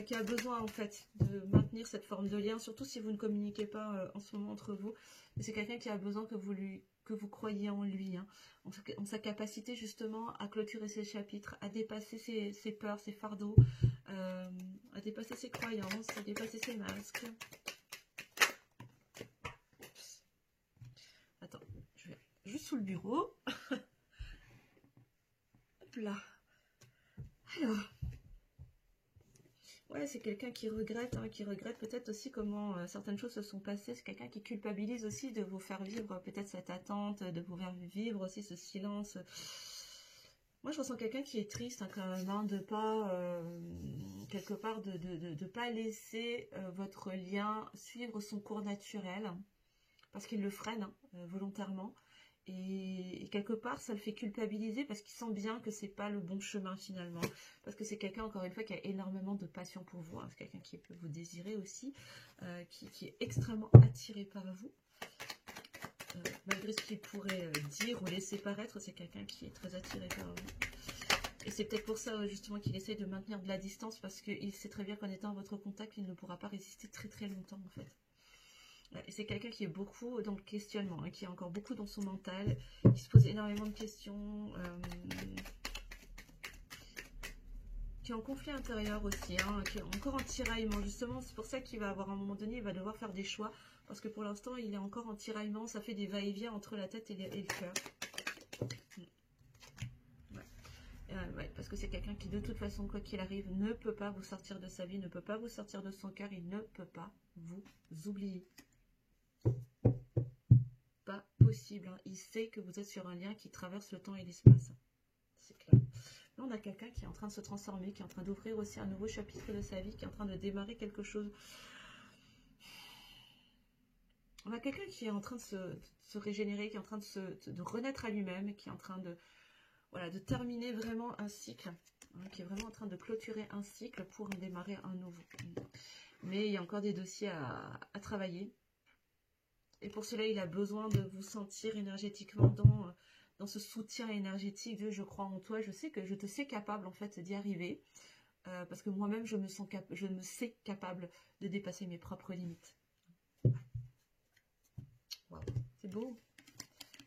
Qui a besoin en fait de maintenir cette forme de lien, surtout si vous ne communiquez pas en ce moment entre vous. Mais c'est quelqu'un qui a besoin que vous croyiez en lui, hein, en sa capacité justement à clôturer ses chapitres, à dépasser ses peurs, ses fardeaux, à dépasser ses croyances, à dépasser ses masques. Attends, je vais juste sous le bureau. Hop là. Alors, ouais, c'est quelqu'un qui regrette, hein, peut-être aussi comment certaines choses se sont passées. C'est quelqu'un qui culpabilise aussi de vous faire vivre peut-être cette attente, de vous faire vivre aussi ce silence. Moi, je ressens quelqu'un qui est triste, hein, quand même, hein, de pas, quelque part, de pas laisser votre lien suivre son cours naturel, parce qu'il le freine, hein, volontairement. Et quelque part, ça le fait culpabiliser parce qu'il sent bien que c'est pas le bon chemin finalement. Parce que c'est quelqu'un, encore une fois, qui a énormément de passion pour vous. Hein. C'est quelqu'un qui peut vous désirer aussi, qui est extrêmement attiré par vous. Malgré ce qu'il pourrait dire ou laisser paraître, c'est quelqu'un qui est très attiré par vous. Et c'est peut-être pour ça justement qu'il essaie de maintenir de la distance, parce qu'il sait très bien qu'en étant à votre contact, il ne pourra pas résister très longtemps en fait. Et c'est quelqu'un qui est beaucoup dans le questionnement, hein, qui est encore beaucoup dans son mental, qui se pose énormément de questions, qui est en conflit intérieur aussi, hein, qui est encore en tiraillement. Justement, c'est pour ça qu'il va avoir un moment donné, il va devoir faire des choix, parce que pour l'instant, il est encore en tiraillement, ça fait des va-et-vient entre la tête et le cœur. Ouais, parce que c'est quelqu'un qui, de toute façon, quoi qu'il arrive, ne peut pas vous sortir de sa vie, ne peut pas vous sortir de son cœur, il ne peut pas vous oublier. Pas possible, hein. Il sait que vous êtes sur un lien qui traverse le temps et l'espace. C'est clair. Là, on a quelqu'un qui est en train de se transformer, qui est en train d'ouvrir aussi un nouveau chapitre de sa vie, qui est en train de démarrer quelque chose. On a quelqu'un qui est en train de se régénérer, qui est en train de renaître à lui-même, qui est en train de, voilà, de terminer vraiment un cycle, hein, qui est vraiment en train de clôturer un cycle pour en démarrer un nouveau. Mais il y a encore des dossiers à travailler. Et pour cela, il a besoin de vous sentir énergétiquement dans ce soutien énergétique de « je crois en toi, je sais que je te sais capable en fait d'y arriver ». Parce que moi-même, je me sais capable de dépasser mes propres limites. Wow. C'est beau.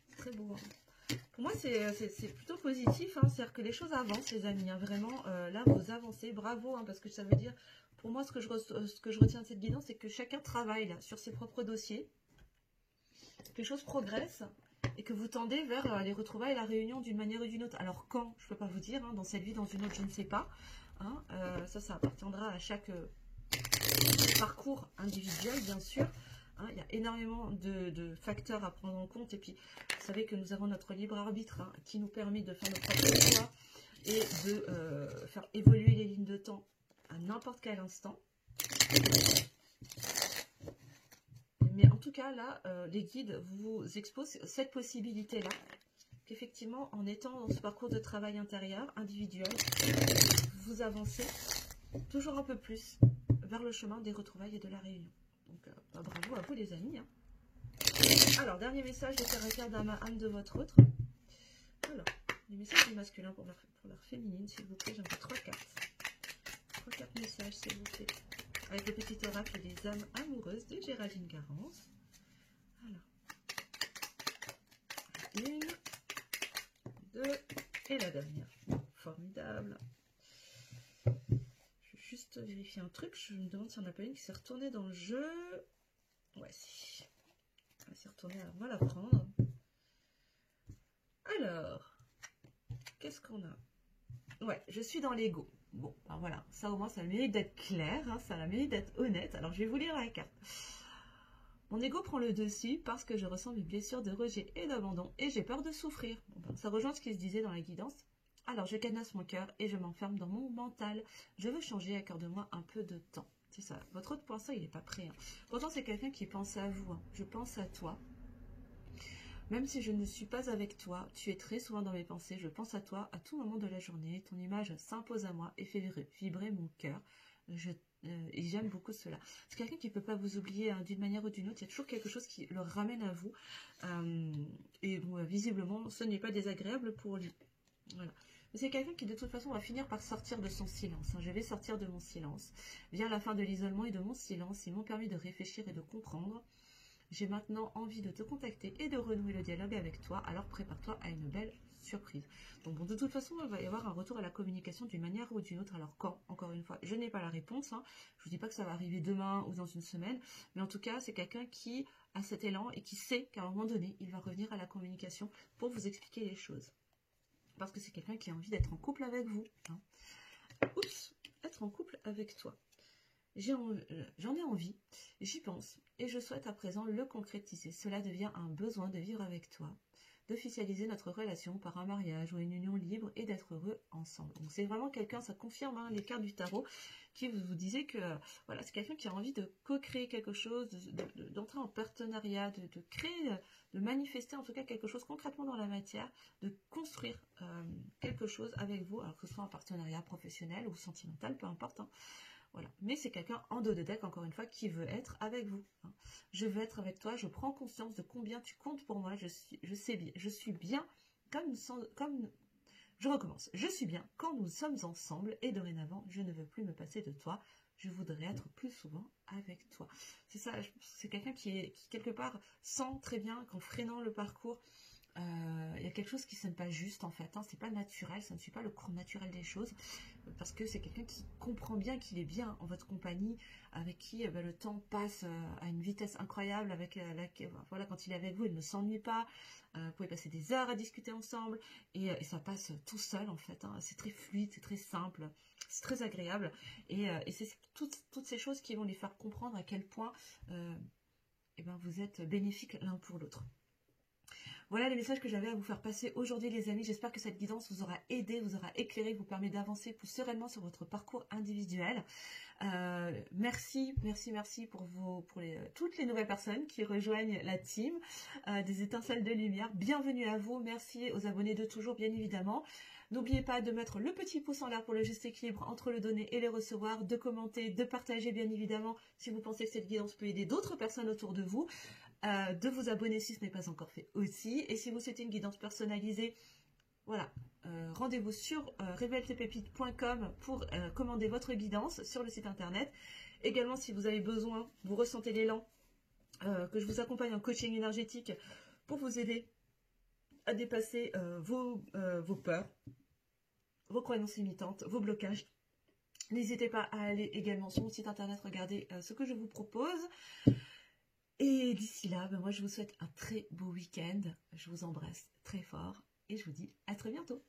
C'est très beau. Hein. Pour moi, c'est plutôt positif. Hein. C'est-à-dire que les choses avancent, les amis. Hein. Vraiment, là, vous avancez. Bravo, hein, parce que ça veut dire, pour moi, ce que je retiens de cette guidance, c'est que chacun travaille là, sur ses propres dossiers. Que les choses progressent et que vous tendez vers les retrouvailles et la réunion d'une manière ou d'une autre. Alors quand, je ne peux pas vous dire, hein, dans cette vie, dans une autre, je ne sais pas. Hein, ça appartiendra à chaque parcours individuel, bien sûr. Hein, il y a énormément de facteurs à prendre en compte. Et puis, vous savez que nous avons notre libre arbitre, hein, qui nous permet de faire nos propres choix et de faire évoluer les lignes de temps à n'importe quel instant. Mais en tout cas, là, les guides vous exposent cette possibilité-là, qu'effectivement, en étant dans ce parcours de travail intérieur, individuel, vous avancez toujours un peu plus vers le chemin des retrouvailles et de la réunion. Donc, bravo à vous les amis. Hein. Alors, dernier message des caractères d'âme à âme de votre autre. Alors, les messages du masculin pour leur féminine, s'il vous plaît. J'en ai 3 cartes. 3-4 messages, s'il vous plaît. Avec le petit oracle des âmes amoureuses de Géraldine Garance. Alors, 1, 2 et la dernière. Formidable. Je vais juste vérifier un truc. Je me demande s'il n'y en a pas une qui s'est retournée dans le jeu. Ouais, si. Elle s'est retournée, alors on va la prendre. Alors, qu'est-ce qu'on a? Ouais, je suis dans l'ego. Bon, ben voilà, ça au moins, ça mérite d'être clair, hein, ça mérite d'être honnête. Alors, je vais vous lire la carte. Mon ego prend le dessus parce que je ressens mes blessures de rejet et d'abandon et j'ai peur de souffrir. Bon, ben, ça rejoint ce qui se disait dans la guidance. Alors, je cadenasse mon cœur et je m'enferme dans mon mental. Je veux changer, accorde-moi un peu de temps. C'est ça. Votre autre pour ça, il n'est pas prêt. Hein. Pourtant, c'est quelqu'un qui pense à vous. Hein. Je pense à toi. Même si je ne suis pas avec toi, tu es très souvent dans mes pensées. Je pense à toi à tout moment de la journée. Ton image s'impose à moi et fait vibrer mon cœur. Et j'aime beaucoup cela. C'est quelqu'un qui ne peut pas vous oublier hein, d'une manière ou d'une autre. Il y a toujours quelque chose qui le ramène à vous. Et bon, visiblement, ce n'est pas désagréable pour lui. Voilà. C'est quelqu'un qui de toute façon va finir par sortir de son silence. Hein. Je vais sortir de mon silence. Vient la fin de l'isolement et de mon silence. Ils m'ont permis de réfléchir et de comprendre. J'ai maintenant envie de te contacter et de renouer le dialogue avec toi. Alors prépare-toi à une belle surprise. Donc bon, de toute façon, il va y avoir un retour à la communication d'une manière ou d'une autre. Alors quand, encore une fois, je n'ai pas la réponse. Hein. Je ne vous dis pas que ça va arriver demain ou dans une semaine. Mais en tout cas, c'est quelqu'un qui a cet élan et qui sait qu'à un moment donné, il va revenir à la communication pour vous expliquer les choses. Parce que c'est quelqu'un qui a envie d'être en couple avec vous. Hein. Oups, être en couple avec toi. J'en ai envie, j'y pense, et je souhaite à présent le concrétiser. Cela devient un besoin de vivre avec toi, d'officialiser notre relation par un mariage ou une union libre et d'être heureux ensemble. Donc c'est vraiment quelqu'un, ça confirme hein, les cartes du tarot, qui vous disait que voilà, c'est quelqu'un qui a envie de co-créer quelque chose, d'entrer en partenariat, de créer, de manifester en tout cas quelque chose concrètement dans la matière, de construire quelque chose avec vous, alors que ce soit un partenariat professionnel ou sentimental, peu importe. Hein. Voilà. Mais c'est quelqu'un en dos de deck, encore une fois, qui veut être avec vous. Hein. Je veux être avec toi, je prends conscience de combien tu comptes pour moi, je suis bien, je recommence, je suis bien quand nous sommes ensemble et dorénavant, je ne veux plus me passer de toi, je voudrais être plus souvent avec toi. C'est ça, c'est quelqu'un qui quelque part sent très bien qu'en freinant le parcours, il y a quelque chose qui ne sonne pas juste en fait, hein. C'est pas naturel, ça ne suit pas le cours naturel des choses, parce que c'est quelqu'un qui comprend bien qu'il est bien en votre compagnie, avec qui le temps passe à une vitesse incroyable, avec voilà, quand il est avec vous, il ne s'ennuie pas, vous pouvez passer des heures à discuter ensemble, et ça passe tout seul en fait, hein. C'est très fluide, c'est très simple, c'est très agréable, et c'est toutes ces choses qui vont lui faire comprendre à quel point vous êtes bénéfiques l'un pour l'autre. Voilà les messages que j'avais à vous faire passer aujourd'hui les amis. J'espère que cette guidance vous aura aidé, vous aura éclairé, vous permet d'avancer plus sereinement sur votre parcours individuel. Merci pour toutes les nouvelles personnes qui rejoignent la team des étincelles de lumière. Bienvenue à vous, merci aux abonnés de toujours bien évidemment. N'oubliez pas de mettre le petit pouce en l'air pour le juste équilibre entre le donner et le recevoir, de commenter, de partager bien évidemment si vous pensez que cette guidance peut aider d'autres personnes autour de vous. De vous abonner si ce n'est pas encore fait aussi. Et si vous souhaitez une guidance personnalisée, voilà, rendez-vous sur reveltepépite.com pour commander votre guidance sur le site internet. Également, si vous avez besoin, vous ressentez l'élan, que je vous accompagne en coaching énergétique pour vous aider à dépasser vos peurs, vos croyances limitantes, vos blocages. N'hésitez pas à aller également sur mon site internet, regarder ce que je vous propose. Et d'ici là, moi je vous souhaite un très beau week-end. Je vous embrasse très fort et je vous dis à très bientôt.